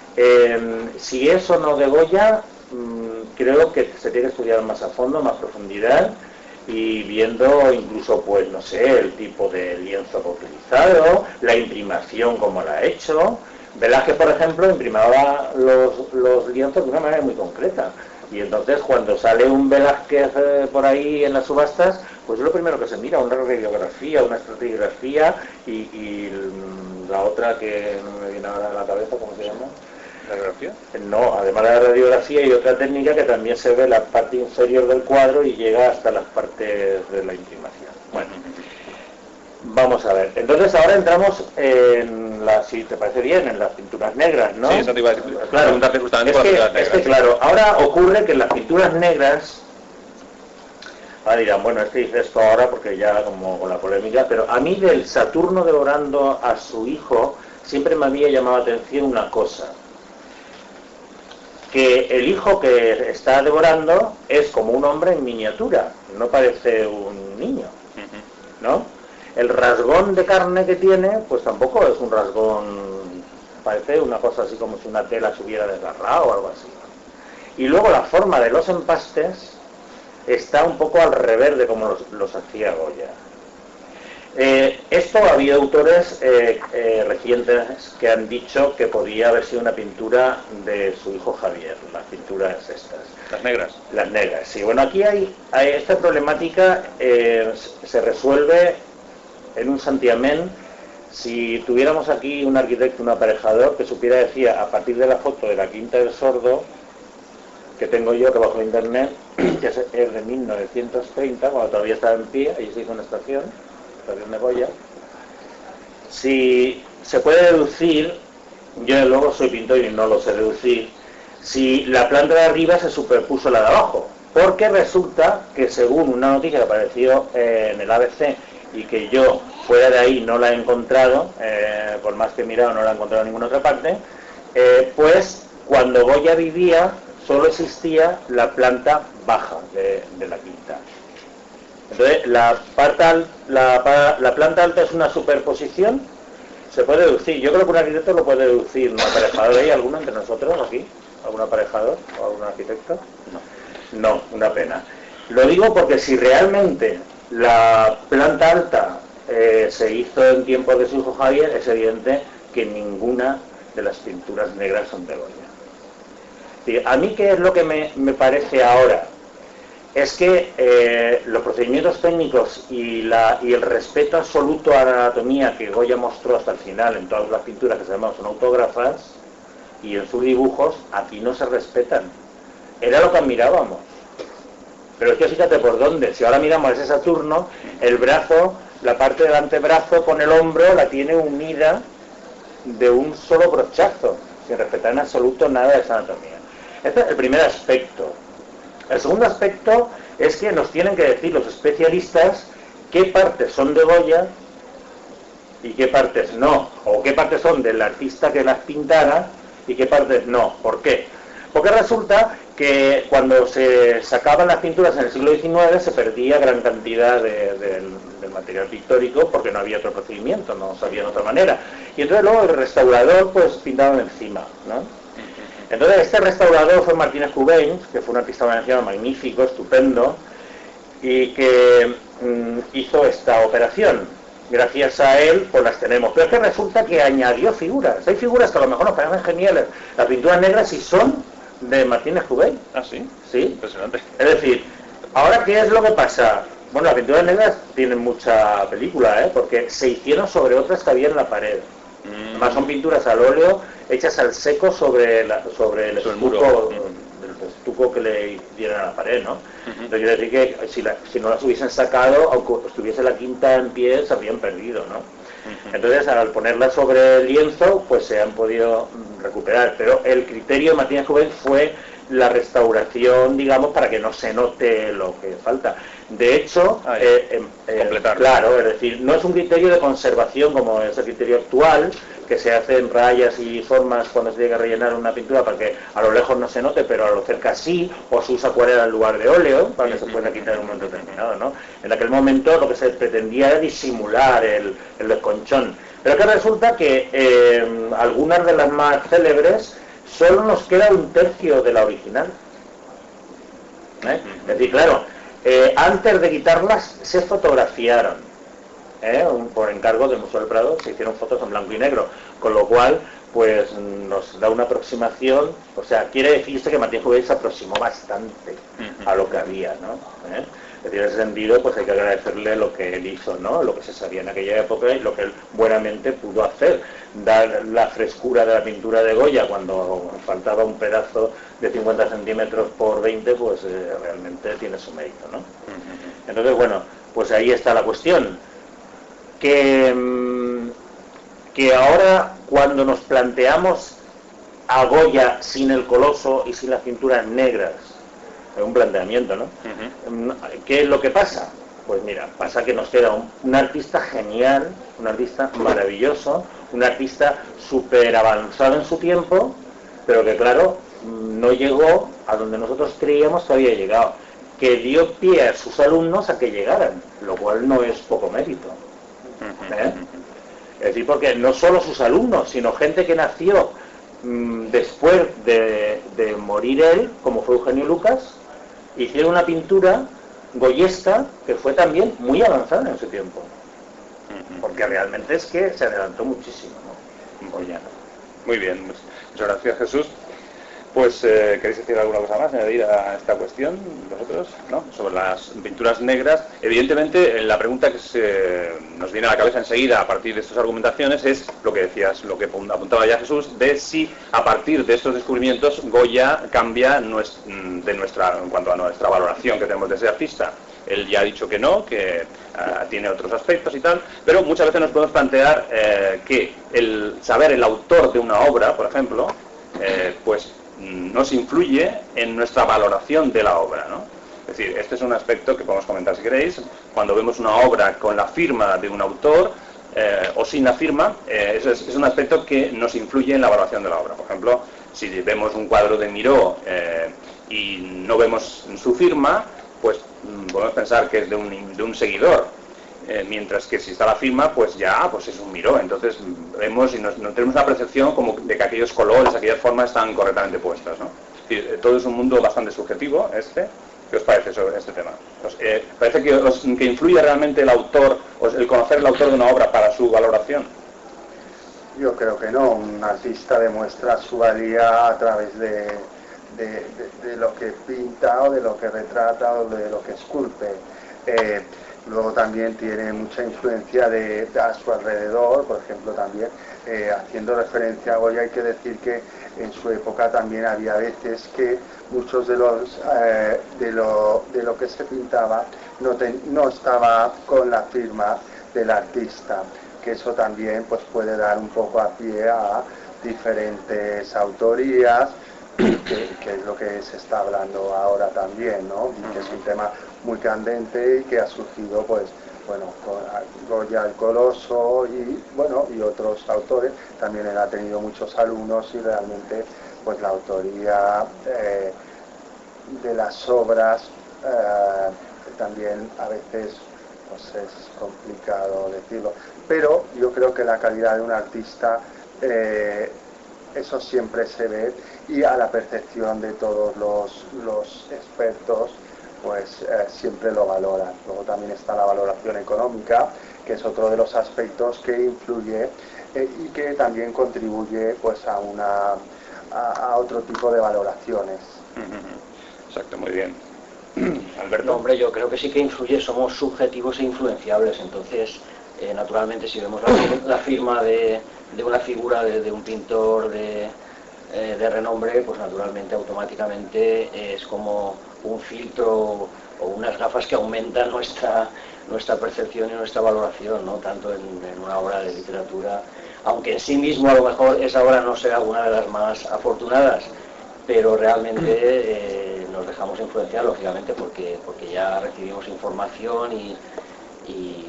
Speaker 3: si es o no de Goya, creo que se tiene que estudiar más a fondo, más profundidad, y viendo incluso, pues no sé, el tipo de lienzo que ha utilizado, la imprimación como la ha hecho. Velázquez, por ejemplo, imprimaba los lienzos de una manera muy concreta, y entonces cuando sale un Velázquez por ahí en las subastas, pues es lo primero que se mira, una radiografía, una estratigrafía, y la otra que no me viene ahora a la cabeza, ¿cómo se llama?
Speaker 1: ¿Radiografía?
Speaker 3: No, además de la radiografía hay otra técnica que también se ve la parte inferior del cuadro y llega hasta las partes de la imprimación. Bueno, vamos a ver. Entonces ahora entramos en si te parece bien, en las pinturas negras, ¿no?
Speaker 1: Sí, eso te iba a decir.
Speaker 3: Claro,
Speaker 1: Justamente por las pinturas negras.
Speaker 3: es que claro, ahora ocurre que en las pinturas negras, ahora dirán, bueno, dice esto ahora porque ya como con la polémica, pero a mí del Saturno devorando a su hijo siempre me había llamado la atención una cosa, que el hijo que está devorando es como un hombre en miniatura, no parece un niño, ¿no? El rasgón de carne que tiene, pues tampoco es un rasgón, parece una cosa así como si una tela se hubiera desgarrado o algo así. Y luego la forma de los empastes está un poco al revés de como los hacía Goya. Esto ha habido autores recientes que han dicho que podía haber sido una pintura de su hijo Javier, las pinturas estas.
Speaker 1: Las negras.
Speaker 3: Las negras, sí. Bueno, aquí hay esta problemática se resuelve en un santiamén. Si tuviéramos aquí un arquitecto, un aparejador, que supiera decir, a partir de la foto de la Quinta del Sordo, que tengo yo, que bajo internet, que es de 1930, cuando todavía estaba en pie, allí se hizo una estación de Goya. Si se puede deducir, yo luego soy pintor y no lo sé deducir, si la planta de arriba se superpuso a la de abajo, porque resulta que según una noticia que apareció en el ABC y que yo fuera de ahí no la he encontrado, por más que he mirado no la he encontrado en ninguna otra parte, pues cuando Goya vivía solo existía la planta baja de la quinta. Entonces, la planta alta es una superposición, se puede deducir. Yo creo que un arquitecto lo puede deducir. ¿Un aparejador hay alguno entre nosotros aquí? ¿Algún aparejador o algún arquitecto? No, una pena. Lo digo porque si realmente la planta alta se hizo en tiempos de su hijo Javier, es evidente que ninguna de las pinturas negras son de Goya. A mí, ¿qué es lo que me parece ahora? Es que los procedimientos técnicos y el respeto absoluto a la anatomía que Goya mostró hasta el final en todas las pinturas que sabemos son autógrafas y en sus dibujos, aquí no se respetan. Era lo que admirábamos. Pero es que fíjate por dónde. Si ahora miramos ese Saturno, el brazo, la parte del antebrazo con el hombro la tiene unida de un solo brochazo, sin respetar en absoluto nada de esa anatomía. Este es el primer aspecto. El segundo aspecto es que nos tienen que decir los especialistas qué partes son de Goya y qué partes no, o qué partes son del artista que las pintara y qué partes no. ¿Por qué? Porque resulta que cuando se sacaban las pinturas en el siglo XIX se perdía gran cantidad del material pictórico porque no había otro procedimiento, no sabían otra manera. Y entonces luego el restaurador pues pintaba encima, ¿no? Entonces este restaurador fue Martínez Cubells, que fue un artista valenciano magnífico, estupendo, y que hizo esta operación. Gracias a él, pues las tenemos. Pero es que resulta que añadió figuras. Hay figuras que a lo mejor nos parecen geniales. Las pinturas negras sí son de Martínez Cubells.
Speaker 1: ¿Ah, sí?
Speaker 3: Sí.
Speaker 1: Impresionante.
Speaker 3: Es decir, ahora, ¿qué es lo que pasa? Bueno, las pinturas negras tienen mucha película, porque se hicieron sobre otras que había en la pared. Además son pinturas al óleo hechas al seco sobre el estuco, el estuco que le dieron a la pared, ¿no? Entonces quiere decir que si no las hubiesen sacado, aunque estuviese la quinta en pie, se habrían perdido, ¿no? Entonces al ponerlas sobre el lienzo, pues se han podido recuperar. Pero el criterio de Martínez Cubells fue la restauración, digamos, para que no se note lo que falta. De hecho,
Speaker 1: completar.
Speaker 3: Claro, es decir, no es un criterio de conservación como es el criterio actual, que se hacen rayas y formas cuando se llega a rellenar una pintura para que a lo lejos no se note, pero a lo cerca sí, o se usa acuarela en lugar de óleo, para que se pueda quitar en un momento determinado, ¿no? En aquel momento lo que se pretendía era disimular el desconchón. Pero que resulta que algunas de las más célebres solo nos queda un tercio de la original. Es decir, claro, antes de quitarlas se fotografiaron, por encargo del Museo del Prado se hicieron fotos en blanco y negro, con lo cual pues nos da una aproximación, o sea, quiere decirse que Martínez Cubells se aproximó bastante a lo que había, ¿no? Es decir, en ese sentido, pues hay que agradecerle lo que él hizo, ¿no? Lo que se sabía en aquella época y lo que él buenamente pudo hacer. Dar la frescura de la pintura de Goya cuando faltaba un pedazo de 50 centímetros por 20, pues realmente tiene su mérito, ¿no? Entonces, bueno, pues ahí está la cuestión. Que ahora, cuando nos planteamos a Goya sin el Coloso y sin las pinturas negras, es un planteamiento, ¿no? ¿Qué es lo que pasa? Pues mira, pasa que nos queda un artista genial, un artista maravilloso, un artista súper avanzado en su tiempo, pero que claro, no llegó a donde nosotros creíamos que había llegado, que dio pie a sus alumnos a que llegaran, lo cual no es poco mérito. Es decir, porque no solo sus alumnos, sino gente que nació después de morir él, como fue Eugenio Lucas, hicieron una pintura goyesca que fue también muy avanzada en su tiempo, porque realmente es que se adelantó muchísimo, ¿no? Goya.
Speaker 1: Muy bien, muchas gracias, Jesús. Pues, ¿queréis decir alguna cosa más, añadir a esta cuestión, vosotros, ¿no? Sobre las pinturas negras? Evidentemente, la pregunta que nos viene a la cabeza enseguida a partir de estas argumentaciones es lo que decías, lo que apuntaba ya Jesús, de si a partir de estos descubrimientos Goya cambia en cuanto a nuestra valoración que tenemos de ese artista. Él ya ha dicho que no, que tiene otros aspectos y tal, pero muchas veces nos podemos plantear que el saber el autor de una obra, por ejemplo, pues nos influye en nuestra valoración de la obra, ¿no? Es decir, este es un aspecto que podemos comentar si queréis. Cuando vemos una obra con la firma de un autor o sin la firma, es un aspecto que nos influye en la valoración de la obra. Por ejemplo, si vemos un cuadro de Miró y no vemos su firma, pues podemos pensar que es de un seguidor. Mientras que si está la firma, pues ya pues es un Miró. Entonces vemos y no tenemos una percepción como de que aquellos colores, aquellas formas están correctamente puestas, ¿no? Es decir, todo es un mundo bastante subjetivo, ¿Qué os parece sobre este tema? ¿Parece que influye realmente el autor, o el conocer el autor de una obra para su valoración?
Speaker 4: Yo creo que no. Un artista demuestra su valía a través de lo que pinta o de lo que retrata o de lo que esculpe. Luego también tiene mucha influencia a su alrededor, por ejemplo también, haciendo referencia a Goya, hay que decir que en su época también había veces que muchos de lo que se pintaba no estaba con la firma del artista, que eso también pues puede dar un poco a pie a diferentes autorías, que es lo que se está hablando ahora también, ¿no? Y que es un tema muy candente y que ha surgido pues bueno, con Goya el Coloso y bueno, y otros autores. También él ha tenido muchos alumnos y realmente pues la autoría de las obras también a veces pues es complicado decirlo, pero yo creo que la calidad de un artista eso siempre se ve, y a la percepción de todos los expertos pues siempre lo valoran. Luego también está la valoración económica, que es otro de los aspectos que influye y que también contribuye pues a otro tipo de valoraciones.
Speaker 1: Exacto, muy bien. Alberto.
Speaker 2: No, hombre, yo creo que sí que influye, somos subjetivos e influenciables, entonces naturalmente si vemos la firma de una figura de un pintor de renombre, pues naturalmente automáticamente es como un filtro o unas gafas que aumentan nuestra percepción y nuestra valoración, ¿no? Tanto en una obra de literatura, aunque en sí mismo a lo mejor esa obra no sea una de las más afortunadas, pero realmente nos dejamos influenciar, lógicamente, porque ya recibimos información y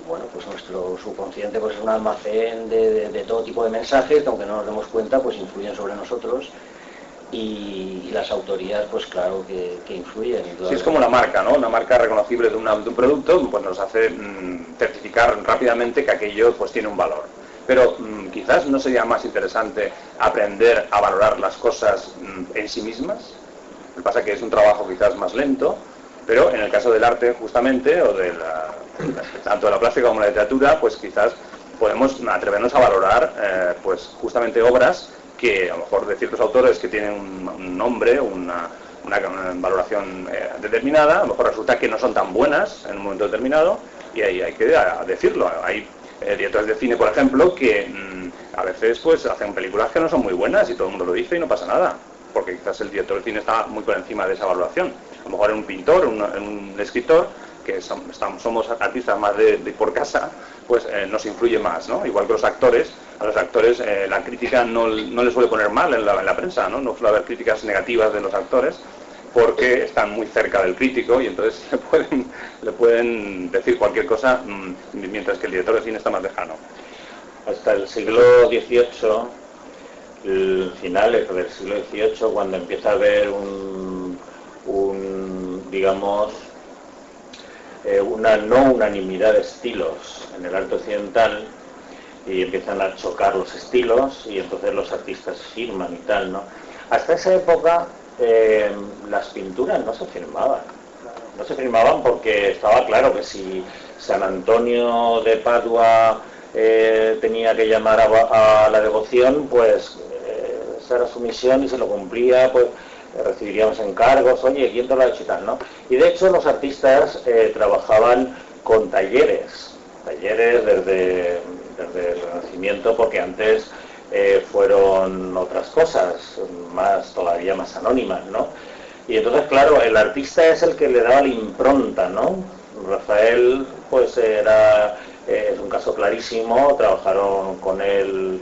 Speaker 2: bueno, pues nuestro subconsciente pues es un almacén de todo tipo de mensajes que, aunque no nos demos cuenta, pues influyen sobre nosotros, y las autorías pues claro que influyen.
Speaker 1: Sí, es como una marca, ¿no? Una marca reconocible de un producto, pues nos hace certificar rápidamente que aquello pues tiene un valor. Pero quizás no sería más interesante aprender a valorar las cosas en sí mismas. Lo que pasa es que es un trabajo quizás más lento, pero en el caso del arte justamente, o tanto de la plástica como de la literatura, pues quizás podemos atrevernos a valorar pues justamente obras que a lo mejor de ciertos autores que tienen un nombre, una valoración determinada, a lo mejor resulta que no son tan buenas en un momento determinado, y ahí hay que decirlo. Hay directores de cine, por ejemplo, que a veces pues hacen películas que no son muy buenas y todo el mundo lo dice y no pasa nada, porque quizás el director de cine está muy por encima de esa valoración. A lo mejor en un pintor, en un escritor, que somos artistas más de por casa, pues nos influye más, ¿no? Igual que los actores. A los actores la crítica no les suele poner mal en la prensa, ¿no? No suele haber críticas negativas de los actores, porque están muy cerca del crítico y entonces le pueden decir cualquier cosa, mientras que el director de cine está más lejano.
Speaker 3: Hasta el siglo XVIII, finales del siglo XVIII, cuando empieza a haber una no unanimidad de estilos en el arte occidental, y empiezan a chocar los estilos y entonces los artistas firman y tal, ¿no? Hasta esa época las pinturas no se firmaban porque estaba claro que si San Antonio de Padua tenía que llamar a la devoción, pues esa era su misión y se lo cumplía, pues recibiríamos encargos, oye, ¿quién te lo ha hecho y tal, no? Y de hecho los artistas trabajaban con talleres desde el Renacimiento, porque antes fueron otras cosas, todavía más anónimas, ¿no? Y entonces, claro, el artista es el que le daba la impronta, ¿no? Rafael, pues es un caso clarísimo, trabajaron con él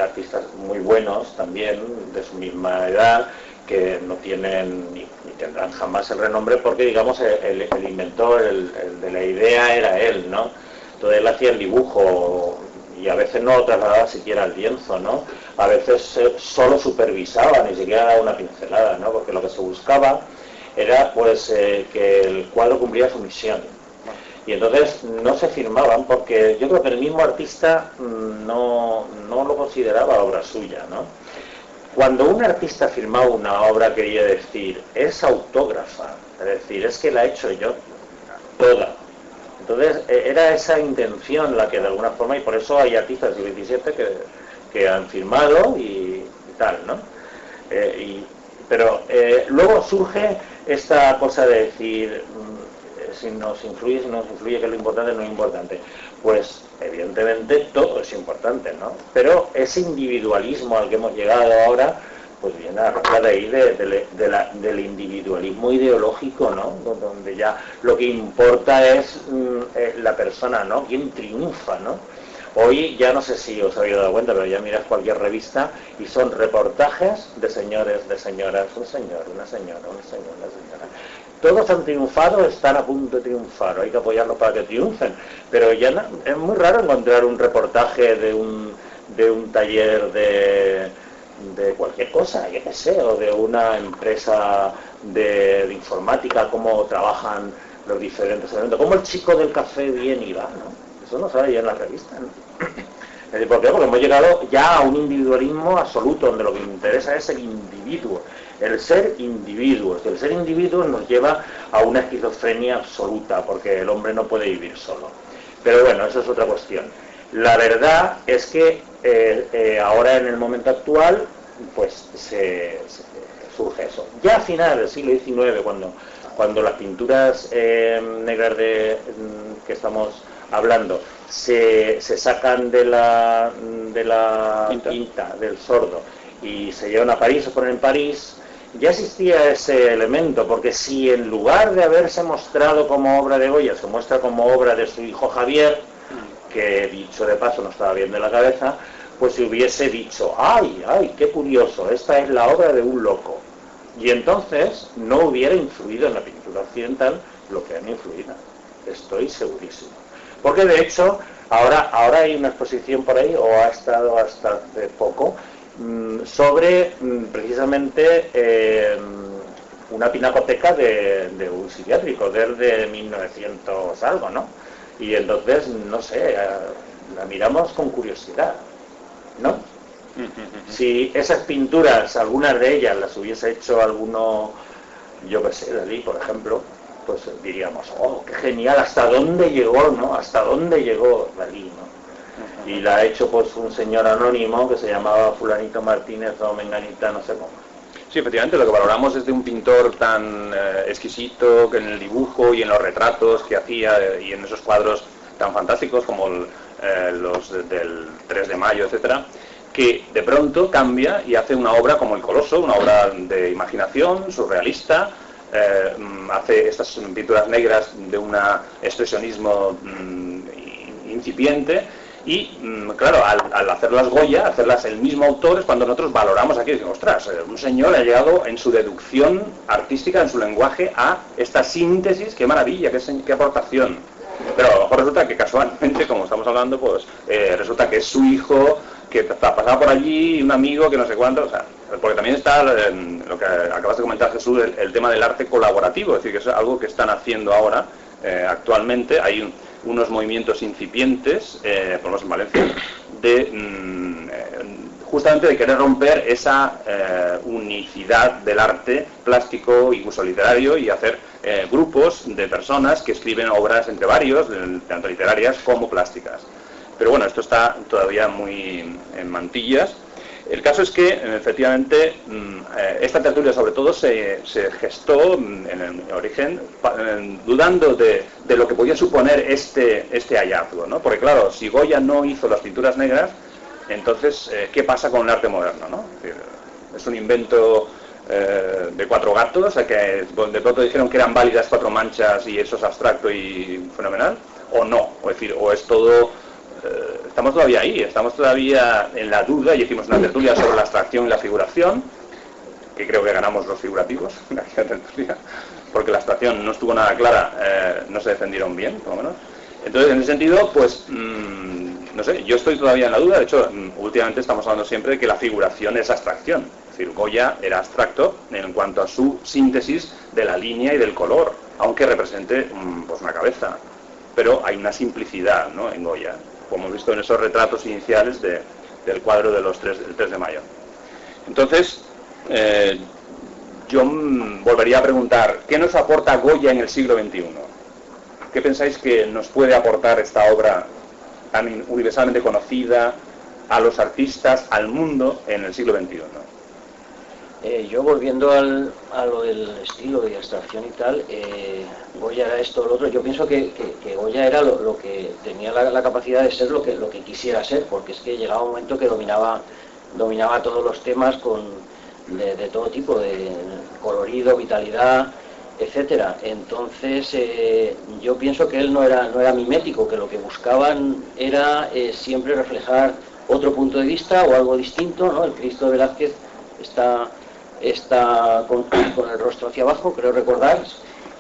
Speaker 3: artistas muy buenos también, de su misma edad, que no tienen ni tendrán jamás el renombre, porque digamos el inventor, el de la idea era él, ¿no? Entonces él hacía el dibujo y a veces no lo trasladaba siquiera al lienzo, ¿no? A veces solo supervisaba, ni siquiera daba una pincelada, ¿no? Porque lo que se buscaba era pues que el cuadro cumplía su misión. Y entonces no se firmaban porque yo creo que el mismo artista no lo consideraba obra suya, ¿no? Cuando un artista firmaba una obra, quería decir, es autógrafa, es decir, es que la he hecho yo toda. Entonces era esa intención la que de alguna forma, y por eso hay artistas del XVII que han firmado y tal, ¿no? Pero luego surge esta cosa de decir, si nos influye, que es lo importante, no es importante. Pues evidentemente todo es importante, ¿no? Pero ese individualismo al que hemos llegado ahora, pues viene a raíz de ahí del individualismo ideológico, ¿no? Donde ya lo que importa es la persona, ¿no? ¿Quién triunfa, no? Hoy ya no sé si os habéis dado cuenta, pero ya miras cualquier revista y son reportajes de señores, de señoras, un señor, una señora, un señor, una señora. Todos han triunfado, están a punto de triunfar, hay que apoyarlos para que triunfen, pero ya no, es muy raro encontrar un reportaje de un taller de cualquier cosa, yo qué sé, o de una empresa de informática, cómo trabajan los diferentes elementos, cómo el chico del café viene y va, ¿no? Eso no sale ya en la revista, ¿no? ¿Por qué? Porque hemos llegado ya a un individualismo absoluto, donde lo que interesa es el individuo, el ser individuos. El ser individuos nos lleva a una esquizofrenia absoluta, porque el hombre no puede vivir solo. Pero bueno, eso es otra cuestión. La verdad es que ahora en el momento actual, pues surge eso. Ya a finales del siglo XIX, cuando las pinturas negras que estamos hablando se sacan de la tinta del sordo y se llevan a París, se ponen en París, ya existía ese elemento, porque si en lugar de haberse mostrado como obra de Goya se muestra como obra de su hijo Javier, que dicho de paso no estaba bien de la cabeza, pues se hubiese dicho, ¡ay, qué curioso! Esta es la obra de un loco. Y entonces no hubiera influido en la pintura occidental lo que han influido. Estoy segurísimo. Porque de hecho, ahora hay una exposición por ahí, o ha estado hasta hace poco, sobre precisamente una pinacoteca de un psiquiátrico desde 1900 algo, ¿no? Y entonces, no sé, la miramos con curiosidad, ¿no? Si esas pinturas, algunas de ellas las hubiese hecho alguno, yo qué sé, Dalí, por ejemplo, pues diríamos, oh, qué genial, hasta dónde llegó, ¿no? Hasta dónde llegó Dalí, ¿no? Y la ha hecho pues un señor anónimo que se llamaba Fulanito Martínez o Menganita, no sé cómo.
Speaker 1: Sí, efectivamente, lo que valoramos es de un pintor tan exquisito que en el dibujo y en los retratos que hacía y en esos cuadros tan fantásticos como los del 3 de mayo, etcétera, que de pronto cambia y hace una obra como El Coloso, una obra de imaginación, surrealista, hace estas pinturas negras de un expresionismo incipiente. Y claro, al hacerlas Goya, hacerlas el mismo autor, es cuando nosotros valoramos aquí y decimos, ostras, un señor ha llegado en su deducción artística, en su lenguaje, a esta síntesis, qué maravilla, qué aportación. Pero a lo mejor resulta que casualmente, como estamos hablando, pues resulta que es su hijo, que pasaba por allí, un amigo, que no sé cuánto, o sea, porque también está lo que acabas de comentar, Jesús, el tema del arte colaborativo, es decir, que es algo que están haciendo ahora, actualmente, hay unos movimientos incipientes, por lo menos en Valencia, justamente de querer romper esa unicidad del arte plástico, incluso literario, y hacer grupos de personas que escriben obras entre varios, tanto literarias como plásticas. Pero bueno, esto está todavía muy en mantillas. El caso es que, efectivamente, esta tertulia sobre todo se gestó en el origen dudando de lo que podía suponer este hallazgo, ¿no? Porque claro, si Goya no hizo las pinturas negras, entonces, ¿qué pasa con el arte moderno, ¿no? Es un invento de cuatro gatos, que de pronto dijeron que eran válidas cuatro manchas y eso es abstracto y fenomenal, o no, o es todo... estamos todavía ahí, estamos todavía en la duda y hicimos una tertulia sobre la abstracción y la figuración, que creo que ganamos los figurativos en aquella tertulia, porque la abstracción no estuvo nada clara, no se defendieron bien, por lo menos. Entonces, en ese sentido, pues, no sé, yo estoy todavía en la duda. De hecho, últimamente estamos hablando siempre de que la figuración es abstracción. Es decir, Goya era abstracto en cuanto a su síntesis de la línea y del color, aunque represente pues una cabeza. Pero hay una simplicidad, ¿no?, en Goya, como hemos visto en esos retratos iniciales del cuadro de del 3 de mayo. Entonces, yo volvería a preguntar, ¿qué nos aporta Goya en el siglo XXI? ¿Qué pensáis que nos puede aportar esta obra tan universalmente conocida a los artistas, al mundo en el siglo XXI?
Speaker 2: Yo volviendo a lo del estilo de abstracción y tal, Goya era esto o lo otro. Yo pienso que Goya era lo que tenía la capacidad de ser lo que quisiera ser, porque es que llegaba un momento que dominaba todos los temas de todo tipo, de colorido, vitalidad, etcétera. Entonces yo pienso que él no era mimético, que lo que buscaban era siempre reflejar otro punto de vista o algo distinto, ¿no? El Cristo de Velázquez está con el rostro hacia abajo, creo recordar,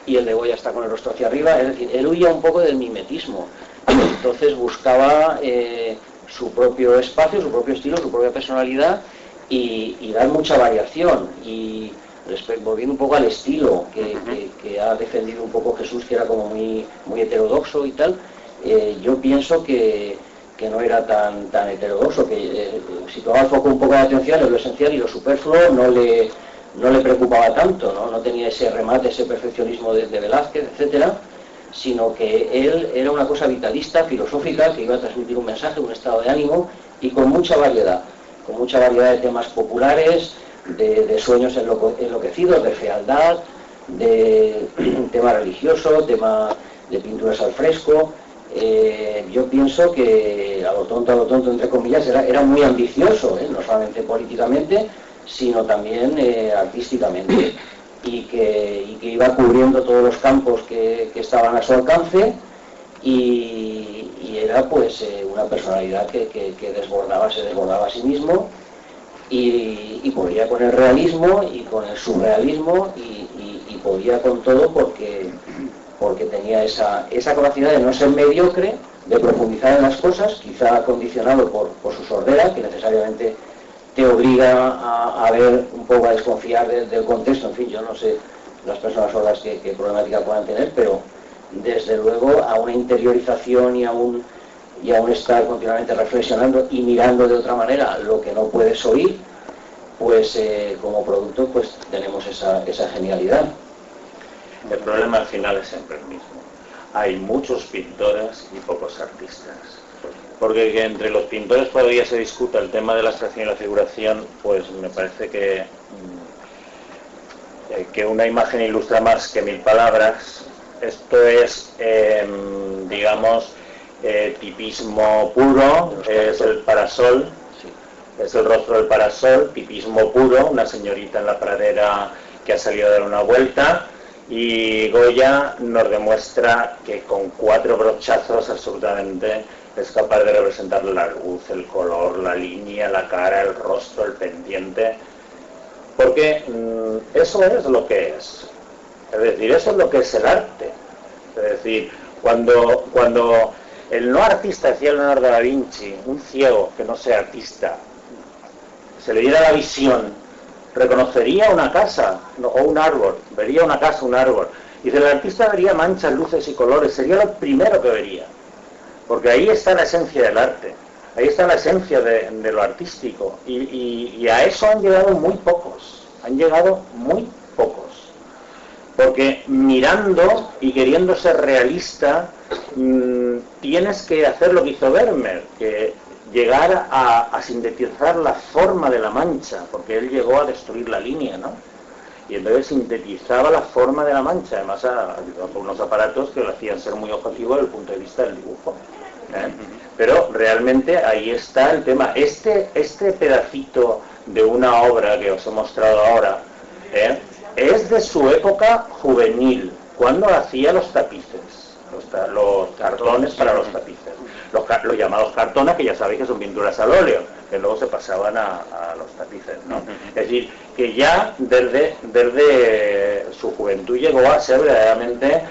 Speaker 2: y el de Goya está con el rostro hacia arriba. Es decir, él huía un poco del mimetismo, entonces buscaba su propio espacio, su propio estilo, su propia personalidad y dar mucha variación. Y volviendo un poco al estilo que ha defendido un poco Jesús, que era como muy heterodoxo y tal, yo pienso que no era tan heterodoxo, que situaba el foco un poco de atención en lo esencial, y lo superfluo no le preocupaba tanto, no tenía ese remate, ese perfeccionismo de Velázquez, etcétera, sino que él era una cosa vitalista, filosófica, que iba a transmitir un mensaje, un estado de ánimo, y con mucha variedad de temas populares, de sueños enloquecidos, de fealdad, de tema religioso, tema de pinturas al fresco. Yo pienso que a lo tonto, entre comillas, era muy ambicioso, no solamente políticamente, sino también artísticamente, y que iba cubriendo todos los campos que estaban a su alcance, y era pues una personalidad que se desbordaba a sí mismo, y podía con el realismo y con el surrealismo, y podía con todo porque tenía esa capacidad de no ser mediocre, de profundizar en las cosas, quizá condicionado por su sordera, que necesariamente te obliga a ver un poco, a desconfiar del contexto. En fin, yo no sé las personas sordas qué problemática puedan tener, pero desde luego a una interiorización y a un estar continuamente reflexionando y mirando de otra manera lo que no puedes oír, pues como producto pues tenemos esa genialidad.
Speaker 3: El problema al final es siempre el mismo. Hay muchos pintores y pocos artistas. Porque que entre los pintores todavía se discuta el tema de la abstracción y la figuración, pues me parece que una imagen ilustra más que 1000 palabras. Esto es, digamos, tipismo puro, es el parasol, es el rostro del parasol, tipismo puro, una señorita en la pradera que ha salido a dar una vuelta, y Goya nos demuestra que con 4 brochazos absolutamente es capaz de representar la luz, el color, la línea, la cara, el rostro, el pendiente, porque eso es lo que es. Es decir, eso es lo que es el arte. Es decir, cuando el no artista, decía Leonardo da Vinci, un ciego que no sea artista, se le diera la visión, reconocería una casa o un árbol, vería una casa, un árbol, y el artista vería manchas, luces y colores, sería lo primero que vería. Porque ahí está la esencia del arte, ahí está la esencia de lo artístico, y a eso han llegado muy pocos, porque mirando y queriendo ser realista, tienes que hacer lo que hizo Vermeer, que llegar a sintetizar la forma de la mancha, porque él llegó a destruir la línea, ¿no? Y entonces sintetizaba la forma de la mancha, además con unos aparatos que lo hacían ser muy objetivo desde el punto de vista del dibujo. Pero realmente ahí está el tema. Este pedacito de una obra que os he mostrado ahora es de su época juvenil, cuando hacía los tapices, los cartones para los tapices, los llamados cartones, que ya sabéis que son pinturas al óleo, que luego se pasaban a los tapices, ¿no? Es decir, que ya desde su juventud llegó a ser verdaderamente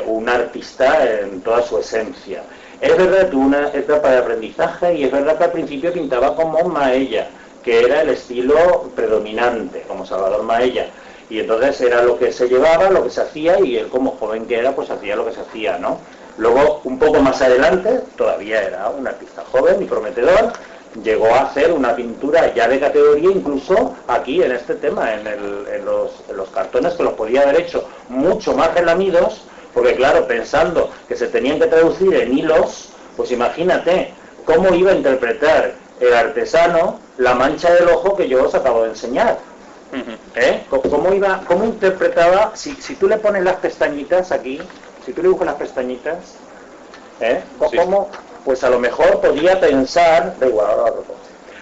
Speaker 3: un artista en toda su esencia. Es verdad que tuvo una etapa de aprendizaje, y es verdad que al principio pintaba como Maella, que era el estilo predominante, como Salvador Maella, y entonces era lo que se llevaba, lo que se hacía, y él como joven que era, pues hacía lo que se hacía, ¿no? Luego, un poco más adelante, todavía era un artista joven y prometedor, llegó a hacer una pintura ya de categoría, incluso aquí en este tema, en los cartones, que los podía haber hecho mucho más relamidos, porque claro, pensando que se tenían que traducir en hilos, pues imagínate cómo iba a interpretar el artesano la mancha del ojo que yo os acabo de enseñar. ¿Cómo interpretaba? Si tú le pones las pestañitas aquí, si tú le dibujas las pestañitas, ¿cómo? Pues a lo mejor podía pensar, da igual, ahora lo pongo.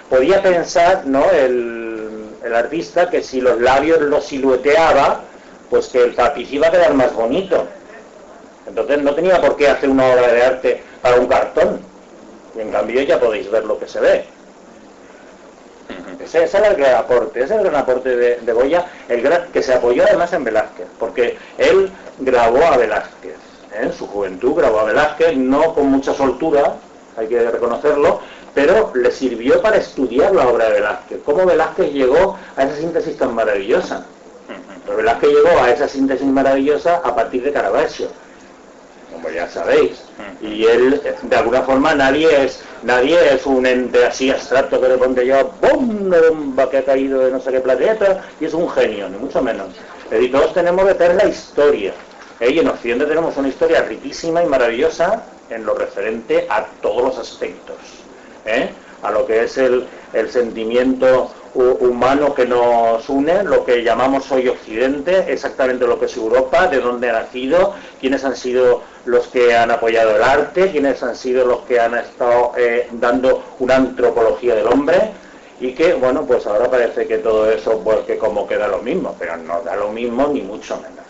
Speaker 3: Podía pensar, ¿no?, el artista, que si los labios los silueteaba, pues que el tapiz iba a quedar más bonito. Entonces no tenía por qué hacer una obra de arte para un cartón. Y en cambio ya podéis ver lo que se ve. Ese era el gran aporte de Goya, que se apoyó además en Velázquez, porque él grabó a Velázquez, en su juventud grabó a Velázquez, no con mucha soltura, hay que reconocerlo, pero le sirvió para estudiar la obra de Velázquez, cómo Velázquez llegó a esa síntesis tan maravillosa. Pero Velázquez llegó a esa síntesis maravillosa a partir de Caravaggio, como ya sabéis, y él, de alguna forma, nadie es un ente así abstracto que le pondré yo, ¡bum!, una bomba que ha caído de no sé qué planeta, y es un genio, ni mucho menos. Y todos tenemos que tener la historia, y en Occidente tenemos una historia riquísima y maravillosa en lo referente a todos los aspectos, a lo que es el sentimiento humano que nos une, lo que llamamos hoy Occidente, exactamente lo que es Europa, de dónde ha nacido, quiénes han sido los que han apoyado el arte, quiénes han sido los que han estado dando una antropología del hombre, y que, bueno, pues ahora parece que todo eso, pues que como queda lo mismo, pero no da lo mismo ni mucho menos.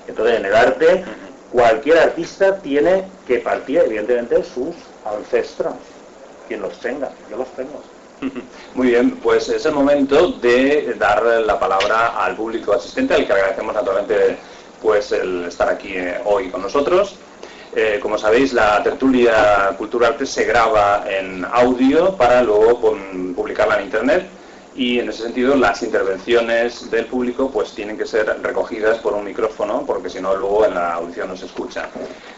Speaker 3: Entonces, en el arte, cualquier artista tiene que partir, evidentemente, de sus ancestros, quien los tenga, yo los tengo.
Speaker 1: Muy bien, pues es el momento de dar la palabra al público asistente, al que agradecemos naturalmente pues el estar aquí hoy con nosotros. Como sabéis, la tertulia Cultura Arte se graba en audio para luego publicarla en internet, y en ese sentido las intervenciones del público pues tienen que ser recogidas por un micrófono, porque si no luego en la audición no se escucha.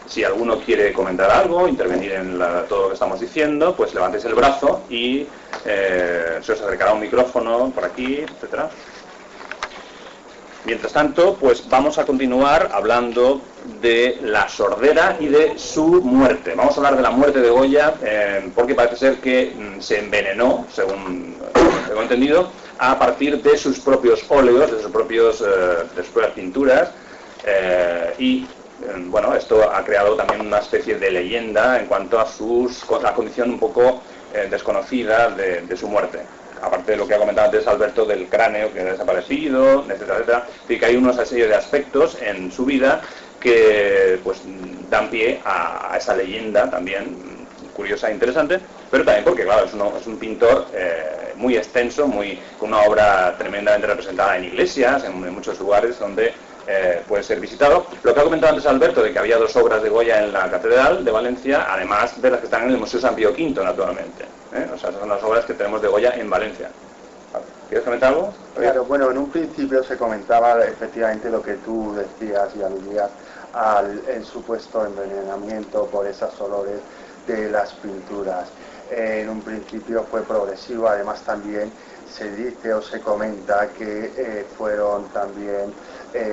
Speaker 1: Si alguno quiere comentar algo, intervenir en todo lo que estamos diciendo, pues levantéis el brazo y se os acercará un micrófono por aquí, etcétera. Mientras tanto, pues vamos a continuar hablando de la sordera y de su muerte. Vamos a hablar de la muerte de Goya, porque parece ser que se envenenó, según tengo entendido, a partir de sus propios óleos, de sus propias pinturas, y bueno, esto ha creado también una especie de leyenda en cuanto a la condición un poco desconocida de su muerte. Aparte de lo que ha comentado antes Alberto del cráneo que ha desaparecido, etcétera, etcétera. Es decir, que hay una serie de aspectos en su vida que pues dan pie a esa leyenda también curiosa e interesante, pero también porque, claro, es un pintor muy extenso, con una obra tremendamente representada en iglesias, en muchos lugares donde puede ser visitado. Lo que ha comentado antes Alberto, de que había 2 obras de Goya en la Catedral de Valencia, además de las que están en el Museo San Pío V, naturalmente. O sea, esas son las obras que tenemos de Goya en Valencia. ¿Quieres comentar algo?
Speaker 4: Claro, bueno, en un principio se comentaba efectivamente lo que tú decías y aludías al supuesto envenenamiento por esos olores de las pinturas. En un principio fue progresivo, además también se dice o se comenta que fueron también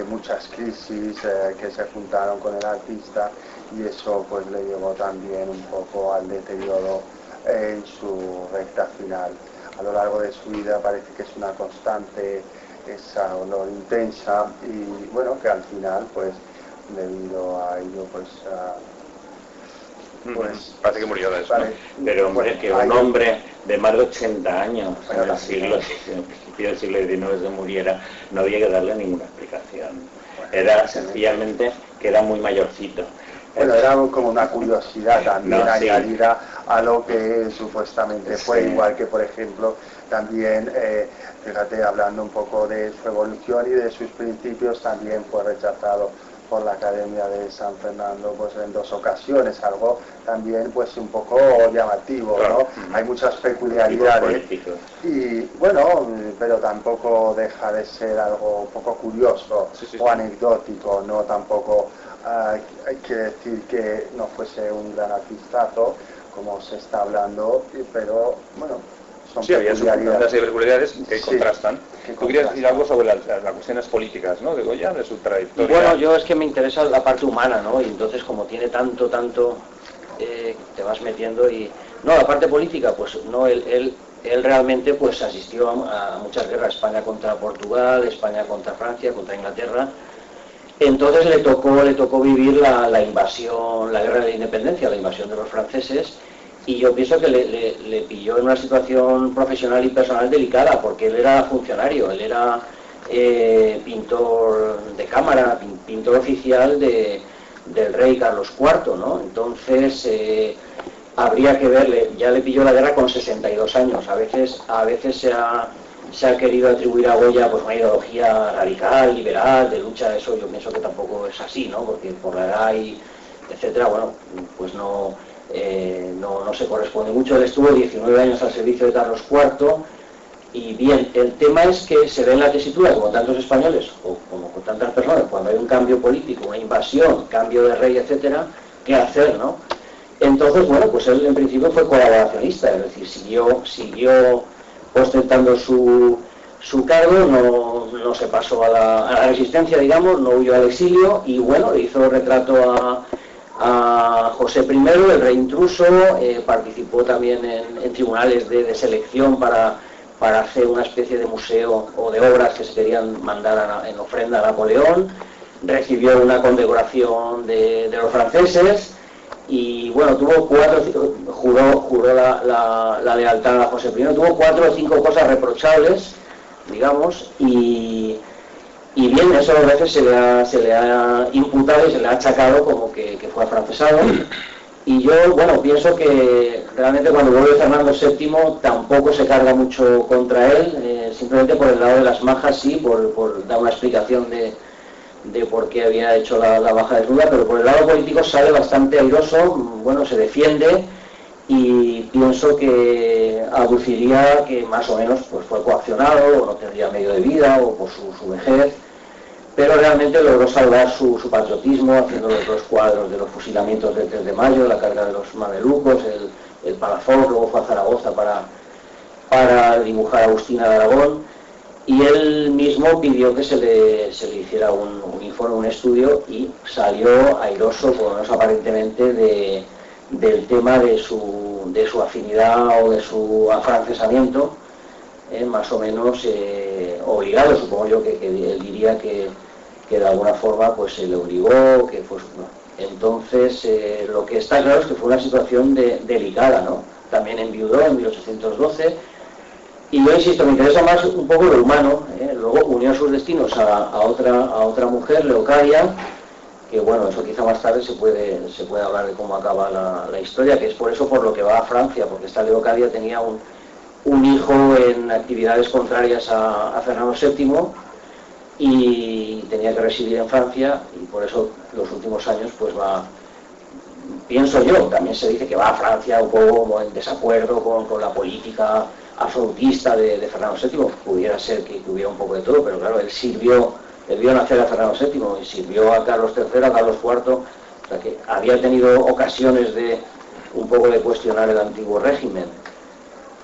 Speaker 4: muchas crisis que se juntaron con el artista, y eso pues le llevó también un poco al deterioro en su recta final. A lo largo de su vida parece que es una constante esa olor intensa, y bueno, que al final pues debido a ello pues
Speaker 1: parece que murió de eso.
Speaker 4: Vale.
Speaker 3: Pero hombre, que un hombre de más de 80 años en el principio del siglo XIX se muriera, no había que darle ninguna explicación. Era sencillamente que era muy mayorcito.
Speaker 4: Bueno, era como una curiosidad también añadida
Speaker 3: sí,
Speaker 4: a lo que supuestamente fue,
Speaker 3: sí.
Speaker 4: Igual que, por ejemplo, también, fíjate, hablando un poco de su evolución y de sus principios, también fue rechazado por la Academia de San Fernando pues en 2 ocasiones, algo también pues un poco llamativo,
Speaker 3: claro,
Speaker 4: ¿no? Hay muchas peculiaridades y bueno, pero tampoco deja de ser algo un poco curioso o anecdótico, no tampoco hay que decir que no fuese un gran artistazo como se está hablando, pero bueno, son
Speaker 1: peculiaridades. Hay peculiaridades que contrastan. ¿Tú querías decir algo sobre las cuestiones políticas, ¿no?, de Goya, de su trayectoria?
Speaker 2: Bueno, yo es que me interesa la parte humana, ¿no? Y entonces como tiene tanto, te vas metiendo y... No, la parte política, pues no, él realmente pues asistió a muchas guerras, España contra Portugal, España contra Francia, contra Inglaterra. Entonces le tocó vivir la invasión, la guerra de la independencia, la invasión de los franceses, y yo pienso que le pilló en una situación profesional y personal delicada, porque él era funcionario, él era pintor de cámara, pintor oficial del rey Carlos IV, ¿no? Entonces habría que verle, ya le pilló la guerra con 62 años. A veces se ha querido atribuir a Goya pues una ideología radical, liberal, de lucha. Eso yo pienso que tampoco es así, ¿no? Porque por la edad y etcétera, bueno, pues no se corresponde mucho. Él estuvo 19 años al servicio de Carlos IV. Y bien, el tema es que se ve en la tesitura, como tantos españoles, o como con tantas personas, cuando hay un cambio político, una invasión, cambio de rey, etcétera, ¿qué hacer, no? Entonces, bueno, pues él en principio fue colaboracionista, es decir, siguió ostentando su cargo, no se pasó a la resistencia, digamos, no huyó al exilio, y bueno, hizo retrato a José I, el rey intruso, participó también en tribunales de selección para hacer una especie de museo o de obras que se querían mandar en ofrenda a Napoleón, recibió una condecoración de los franceses y bueno, juró la lealtad a José I, tuvo 4 o 5 cosas reprochables, digamos, y bien, eso a veces se le ha imputado y se le ha achacado como que fue afrancesado. Y yo, bueno, pienso que realmente cuando vuelve Fernando VII tampoco se carga mucho contra él, simplemente por el lado de las majas sí, por dar una explicación de por qué había hecho la baja desnuda, pero por el lado político sale bastante airoso, bueno, se defiende, y pienso que aduciría que más o menos pues fue coaccionado, o no tendría medio de vida, o por su vejez, pero realmente logró salvar su patriotismo haciendo los 2 cuadros de los fusilamientos del 3 de mayo, la carga de los mamelucos, el Palafox, luego fue a Zaragoza para dibujar a Agustina de Aragón, y él mismo pidió que se le hiciera un informe, un estudio, y salió airoso, por lo menos aparentemente, del tema de su afinidad o de su afrancesamiento, más o menos obligado, supongo yo que él diría que de alguna forma pues se le obligó, que fue no. Entonces lo que está claro es que fue una situación delicada, ¿no? También enviudó en 1812, y yo insisto, me interesa más un poco lo humano, luego unió sus destinos a otra mujer, Leocadia, que bueno, eso quizá más tarde se puede hablar de cómo acaba la historia, que es por lo que va a Francia, porque esta Leocadia tenía un hijo en actividades contrarias a Fernando VII, y tenía que residir en Francia, y por eso los últimos años pues pienso yo, también se dice que va a Francia un poco como en desacuerdo con la política absolutista de Fernando VII. Pudiera ser que hubiera un poco de todo, pero claro, él vio nacer a Fernando VII y sirvió a Carlos III, a Carlos IV, o sea que había tenido ocasiones de un poco de cuestionar el antiguo régimen.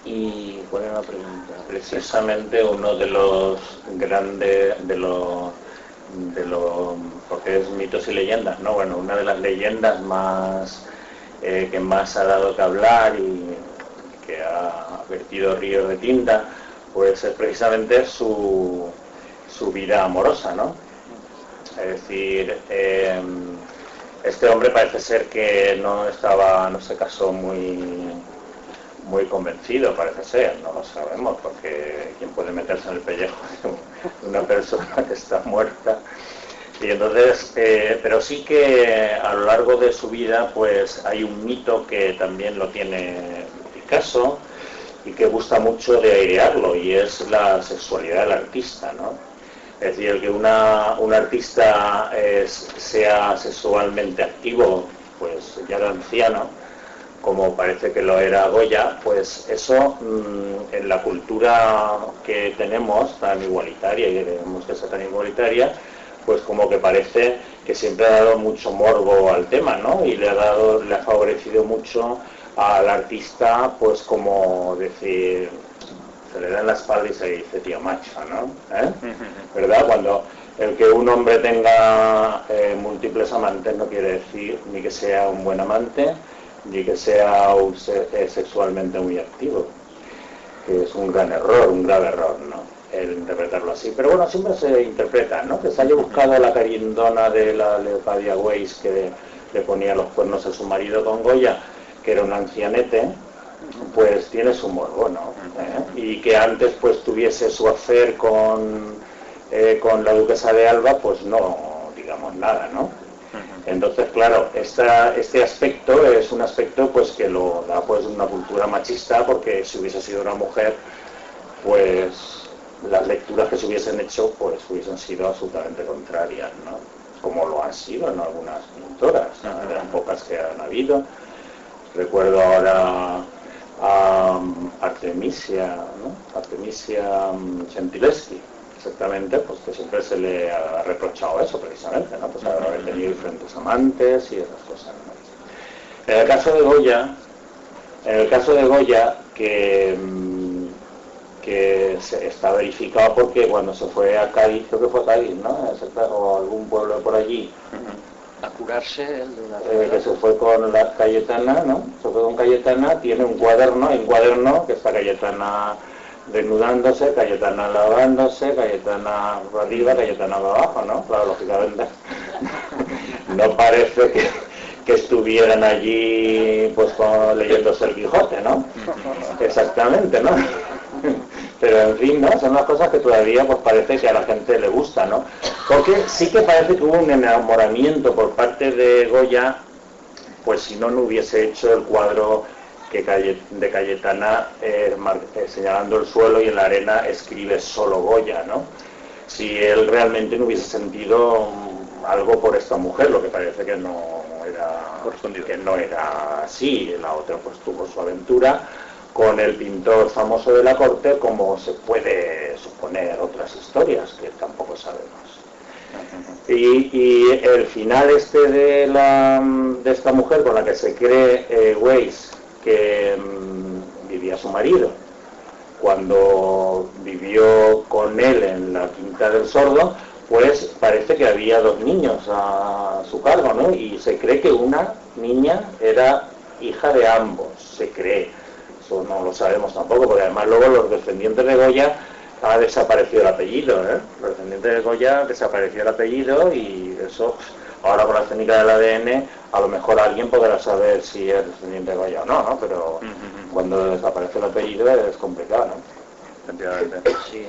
Speaker 2: Y ¿cuál era la pregunta?
Speaker 3: Precisamente uno de los grandes, porque es mitos y leyendas, ¿no? Bueno, una de las leyendas más que más ha dado que hablar y que ha vertido ríos de tinta, pues es precisamente su vida amorosa, ¿no? Es decir, este hombre parece ser que no se casó muy convencido, parece ser, no lo sabemos, porque quién puede meterse en el pellejo de una persona que está muerta. Y entonces, pero sí que a lo largo de su vida pues hay un mito que también lo tiene Picasso y que gusta mucho de airearlo, y es la sexualidad del artista, ¿no? Es decir, el que un artista sea sexualmente activo, pues ya de anciano, como parece que lo era Goya, pues eso en la cultura que tenemos tan igualitaria, y queremos que sea tan igualitaria, pues como que parece que siempre ha dado mucho morbo al tema, ¿no? Y le ha favorecido mucho al artista, pues como decir, se le da en la espalda y se dice tío macho, ¿no? ¿Verdad? Cuando el que un hombre tenga múltiples amantes no quiere decir ni que sea un buen amante, ni que sea sexualmente muy activo, que es un grave error, ¿no? El interpretarlo así. Pero bueno, siempre se interpreta, ¿no? Que se haya buscado la carindona de la Leocadia Weiss que le ponía los cuernos a su marido con Goya, que era un ancianete, pues tiene su morbo, ¿no? Y que antes pues tuviese su hacer con con la duquesa de Alba, pues no digamos nada, ¿no? Entonces, claro, este aspecto es un aspecto pues que lo da pues una cultura machista, porque si hubiese sido una mujer, pues las lecturas que se hubiesen hecho pues hubiesen sido absolutamente contrarias, ¿no? Como lo han sido en algunas pintoras, ¿no? De las pocas que han habido. Recuerdo ahora a Artemisia, ¿no? Artemisia Gentileschi, exactamente, pues que siempre se le ha reprochado eso precisamente, ¿no? Pues haber tenido diferentes amantes y esas cosas, ¿no? En el caso de Goya, que está verificado porque cuando se fue a Cádiz, creo que fue a Cádiz, ¿no? O algún pueblo por allí,
Speaker 2: a curarse
Speaker 3: que se fue con la Cayetana, ¿no? Se fue con Cayetana, tiene un cuaderno, hay un cuaderno que está Cayetana desnudándose, Cayetana lavándose, Cayetana arriba, Cayetana abajo, ¿no? Claro, lógicamente no parece que estuvieran allí pues leyéndose el Quijote, ¿no? Exactamente, ¿no? Pero en fin, ¿no? Son las cosas que todavía pues parece que a la gente le gusta, ¿no? Porque sí que parece que hubo un enamoramiento por parte de Goya, pues si no hubiese hecho el cuadro de Cayetana señalando el suelo y en la arena escribe solo Goya, ¿no? Si él realmente no hubiese sentido algo por esta mujer, lo que parece que no era así. La otra pues tuvo su aventura con el pintor famoso de la corte, como se puede suponer otras historias que tampoco sabemos. Y el final de esta mujer con la que se cree Weiss que vivía su marido, cuando vivió con él en la Quinta del Sordo, pues parece que había 2 niños a su cargo, ¿no? Y se cree que una niña era hija de ambos, se cree. Eso no lo sabemos tampoco, porque además luego los descendientes de Goya ha desaparecido el apellido, ¿eh? Los descendientes de Goya desapareció el apellido y eso, ahora con la técnica del ADN, a lo mejor alguien podrá saber si es descendiente de Goya o no, ¿no? Pero cuando desaparece el apellido es complicado, ¿no?
Speaker 2: Sí,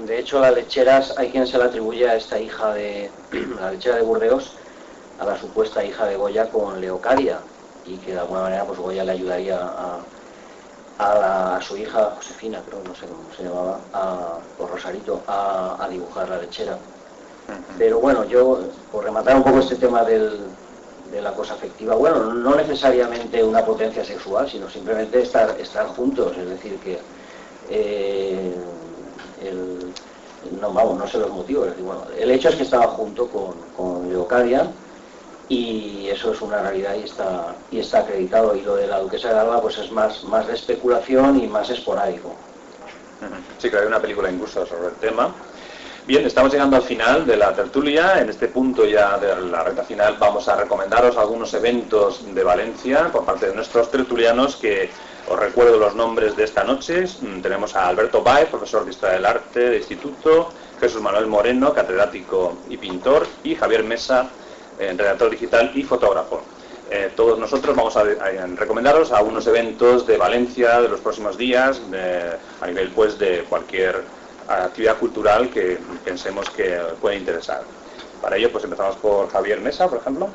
Speaker 2: de hecho las lecheras hay quien se la atribuye a esta hija la lechera de Burdeos, a la supuesta hija de Goya con Leocadia, y que de alguna manera pues Goya le ayudaría a su hija Josefina, creo, no sé cómo se llamaba, o Rosarito, a dibujar la lechera. Pero bueno, yo, por rematar un poco este tema de la cosa afectiva, bueno, no necesariamente una potencia sexual, sino simplemente estar juntos, es decir, que no sé los motivos, es decir, bueno, el hecho es que estaba junto con Leocadia, y eso es una realidad y está acreditado, y lo de la duquesa de Alba pues es más de especulación y más esporádico.
Speaker 1: Sí, que hay una película incluso sobre el tema. Bien, estamos llegando al final de la tertulia. En este punto ya de la recta final vamos a recomendaros algunos eventos de Valencia por parte de nuestros tertulianos, que os recuerdo los nombres de esta noche. Tenemos a Alberto Báez, profesor de Historia del Arte de Instituto, Jesús Manuel Moreno, catedrático y pintor, y Javier Mesa, redactor digital y fotógrafo. Todos nosotros vamos a recomendaros algunos eventos de Valencia de los próximos días, a nivel pues de cualquier actividad cultural que pensemos que puede interesar. Para ello pues empezamos por Javier Mesa, por ejemplo.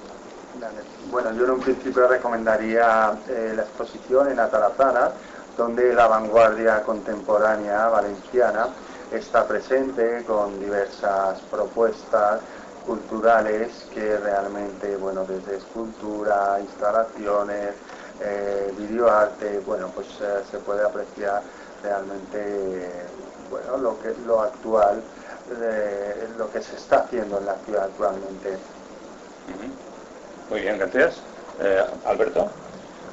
Speaker 4: Bueno, yo en un principio recomendaría la exposición en Atarazana, donde la vanguardia contemporánea valenciana está presente con diversas propuestas culturales que realmente, bueno, desde escultura, instalaciones, videoarte, bueno, pues se puede apreciar realmente, bueno, lo actual, lo que se está haciendo en la ciudad actualmente.
Speaker 1: Muy bien, gracias. Alberto.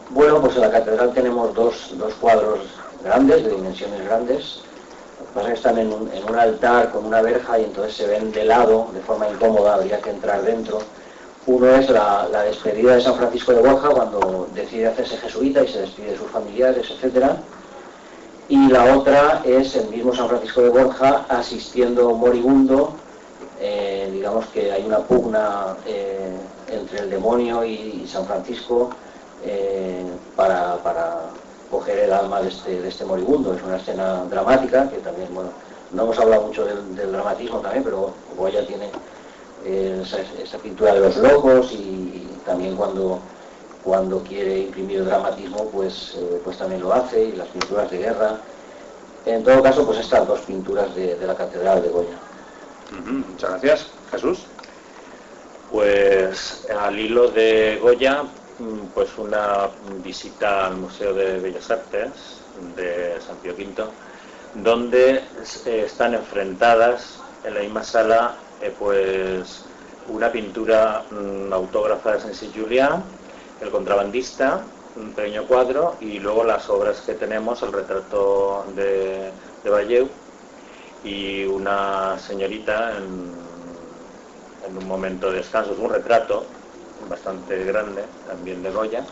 Speaker 2: Bueno, pues en la catedral tenemos dos cuadros grandes, de dimensiones grandes. Lo que pasa es que están en un altar con una verja y entonces se ven de lado, de forma incómoda, habría que entrar dentro. Uno es la despedida de San Francisco de Borja, cuando decide hacerse jesuita y se despide de sus familiares, etcétera. Y la otra es el mismo San Francisco de Borja asistiendo moribundo. Digamos que hay una pugna entre el demonio y San Francisco para coger el alma de este moribundo. Es una escena dramática que también, bueno, No hemos hablado mucho del dramatismo también, pero Goya tiene esa pintura de los locos, y también cuando quiere imprimir el dramatismo, pues también lo hace, y las pinturas de guerra. En todo caso, pues estas dos pinturas de la Catedral de Goya.
Speaker 1: Muchas gracias. Jesús.
Speaker 3: Pues al hilo de Goya, pues una visita al Museo de Bellas Artes de San Pío V, donde están enfrentadas en la misma sala pues una pintura autógrafa de Saint-Julián, El contrabandista, un pequeño cuadro, y luego las obras que tenemos, el retrato de Bayeu y una señorita en un momento de descanso. Es un retrato bastante grande, también de Goya.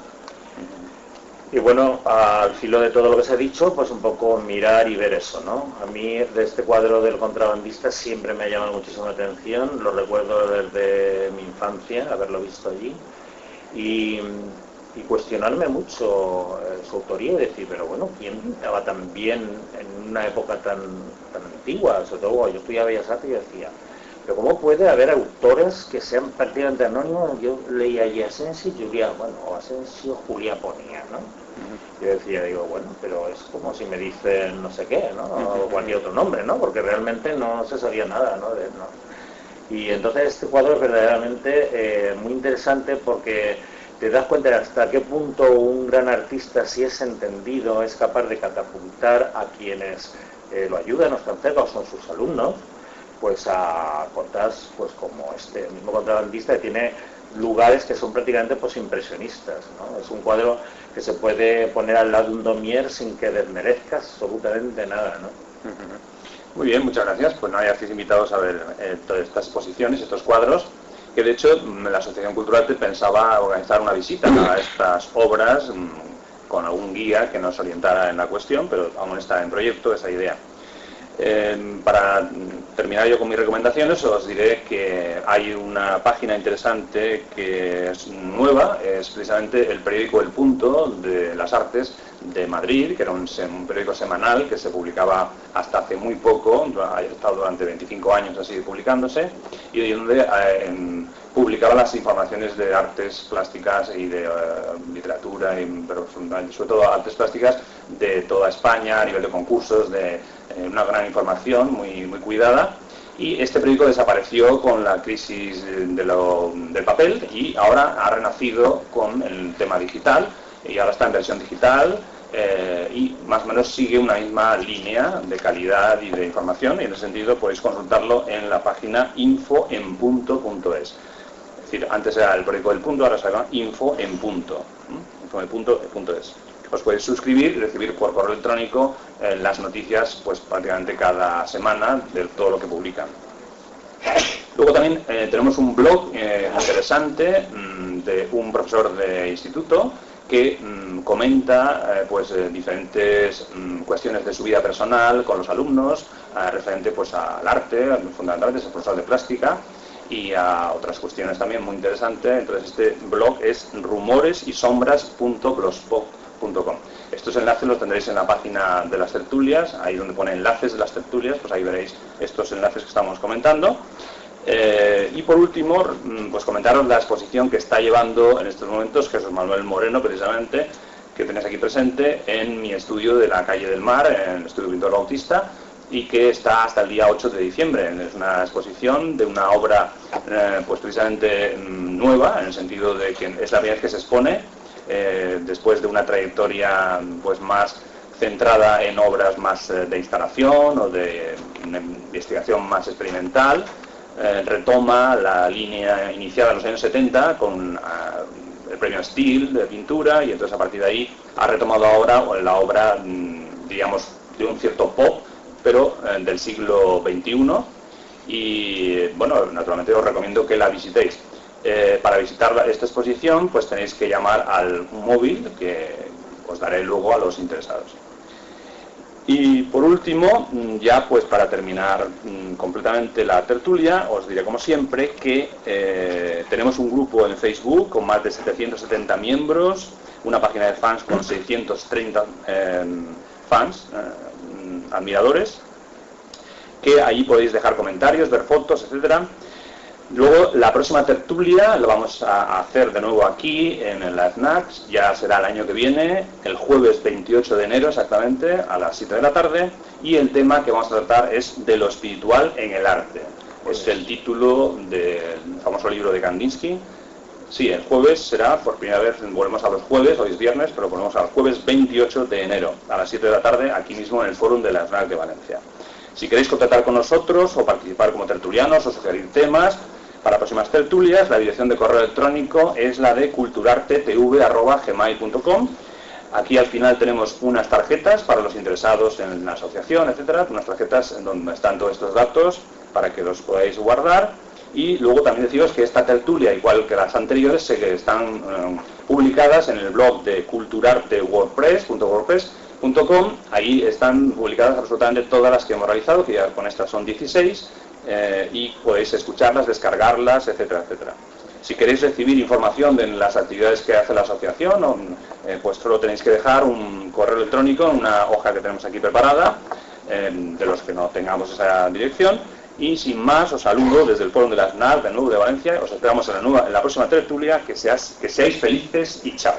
Speaker 3: Y bueno, al filo de todo lo que se ha dicho, pues un poco mirar y ver eso, ¿no? A mí de este cuadro del contrabandista siempre me ha llamado muchísimo la atención, lo recuerdo desde mi infancia, haberlo visto allí, y cuestionarme mucho su autoría y decir, pero bueno, ¿quién pintaba tan bien en una época tan antigua? Sobre todo cuando yo estudiaba Bellas Artes y decía, pero ¿cómo puede haber autores que sean prácticamente anónimos? Yo leía allí Asensio y Julián, bueno, o Asensio Julián ponía, ¿no? Yo decía, digo, bueno, pero es como si me dicen no sé qué, ¿no? O cualquier otro nombre, ¿no? Porque realmente no se sabía nada, ¿no? Y entonces este cuadro es verdaderamente muy interesante, porque te das cuenta de hasta qué punto un gran artista, si es entendido, es capaz de catapultar a quienes lo ayudan o están cerca o son sus alumnos, pues a cortas, pues como este mismo contrabandista, que tiene lugares que son prácticamente pues impresionistas, ¿no? Es un cuadro que se puede poner al lado de un Daumier sin que desmerezca absolutamente nada, ¿no?
Speaker 1: Muy bien, muchas gracias. Pues no, ya estáis invitados a ver todas estas exposiciones, estos cuadros, que de hecho la Asociación Cultural pensaba organizar una visita a estas obras con algún guía que nos orientara en la cuestión, pero aún está en proyecto esa idea. Para terminar yo con mis recomendaciones, os diré que hay una página interesante que es nueva, es precisamente el periódico El Punto de las Artes de Madrid, que era un periódico semanal que se publicaba hasta hace muy poco, ha estado durante 25 años así publicándose, y donde publicaba las informaciones de artes plásticas y de literatura, pero sobre todo artes plásticas de toda España, a nivel de concursos, de una gran información muy cuidada. Y este periódico desapareció con la crisis del papel, y ahora ha renacido con el tema digital, y ahora está en versión digital, y más o menos sigue una misma línea de calidad y de información, y en ese sentido podéis consultarlo en la página infoenpunto.es. Es decir, antes era el periódico del Punto, ahora se llama Infoenpunto, infoenpunto.es. Os podéis suscribir y recibir por correo electrónico las noticias pues prácticamente cada semana de todo lo que publican. Luego también tenemos un blog interesante de un profesor de instituto que comenta pues diferentes cuestiones de su vida personal con los alumnos, referente pues al arte, fundamentalmente es el profesor de plástica, y a otras cuestiones también muy interesantes. Entonces este blog es rumoresysombras.blogspot.com. Estos enlaces los tendréis en la página de las tertulias, ahí donde pone enlaces de las tertulias, pues ahí veréis estos enlaces que estamos comentando. Y por último, pues comentaros la exposición que está llevando en estos momentos Jesús Manuel Moreno, precisamente, que tenéis aquí presente en mi estudio de la calle del Mar, en el estudio Pintor Bautista, y que está hasta el día 8 de diciembre. Es una exposición de una obra pues precisamente nueva, en el sentido de que es la primera vez que se expone, después de una trayectoria pues más centrada en obras más de instalación o de investigación más experimental. Retoma la línea iniciada en los años 70 con el premio Steel de pintura, y entonces a partir de ahí ha retomado ahora la obra, diríamos, de un cierto pop, pero del siglo XXI, y bueno, naturalmente os recomiendo que la visitéis. Para visitar esta exposición pues tenéis que llamar al móvil que os daré luego a los interesados. Y por último, ya pues para terminar completamente la tertulia, os diré como siempre que tenemos un grupo en Facebook con más de 770 miembros, una página de fans con 630 fans, admiradores, que allí podéis dejar comentarios, ver fotos, etcétera. Luego, la próxima tertulia lo vamos a hacer de nuevo aquí en la FNAC, ya será el año que viene, el jueves 28 de enero exactamente, a las 7 de la tarde, y el tema que vamos a tratar es de lo espiritual en el arte. Es el título del famoso libro de Kandinsky. Sí, el jueves será, por primera vez, volvemos a los jueves, hoy es viernes, pero volvemos al jueves 28 de enero, a las 7 de la tarde, aquí mismo en el Fórum de la FNAC de Valencia. Si queréis contactar con nosotros o participar como tertulianos o sugerir temas para próximas tertulias, la dirección de correo electrónico es la de culturartetv@gmail.com. Aquí al final tenemos unas tarjetas para los interesados en la asociación, etcétera, unas tarjetas en donde están todos estos datos para que los podáis guardar. Y luego también deciros que esta tertulia, igual que las anteriores, que están publicadas en el blog de culturarte.wordpress.com. Ahí están publicadas absolutamente todas las que hemos realizado, que ya con estas son 16. Y podéis escucharlas, descargarlas, etcétera, etcétera. Si queréis recibir información de las actividades que hace la asociación, pues solo tenéis que dejar un correo electrónico en una hoja que tenemos aquí preparada, de los que no tengamos esa dirección. Y sin más, os saludo desde el Fórum de la FNAC de nuevo de Valencia. Os esperamos en la próxima tertulia. Que seáis felices y chao.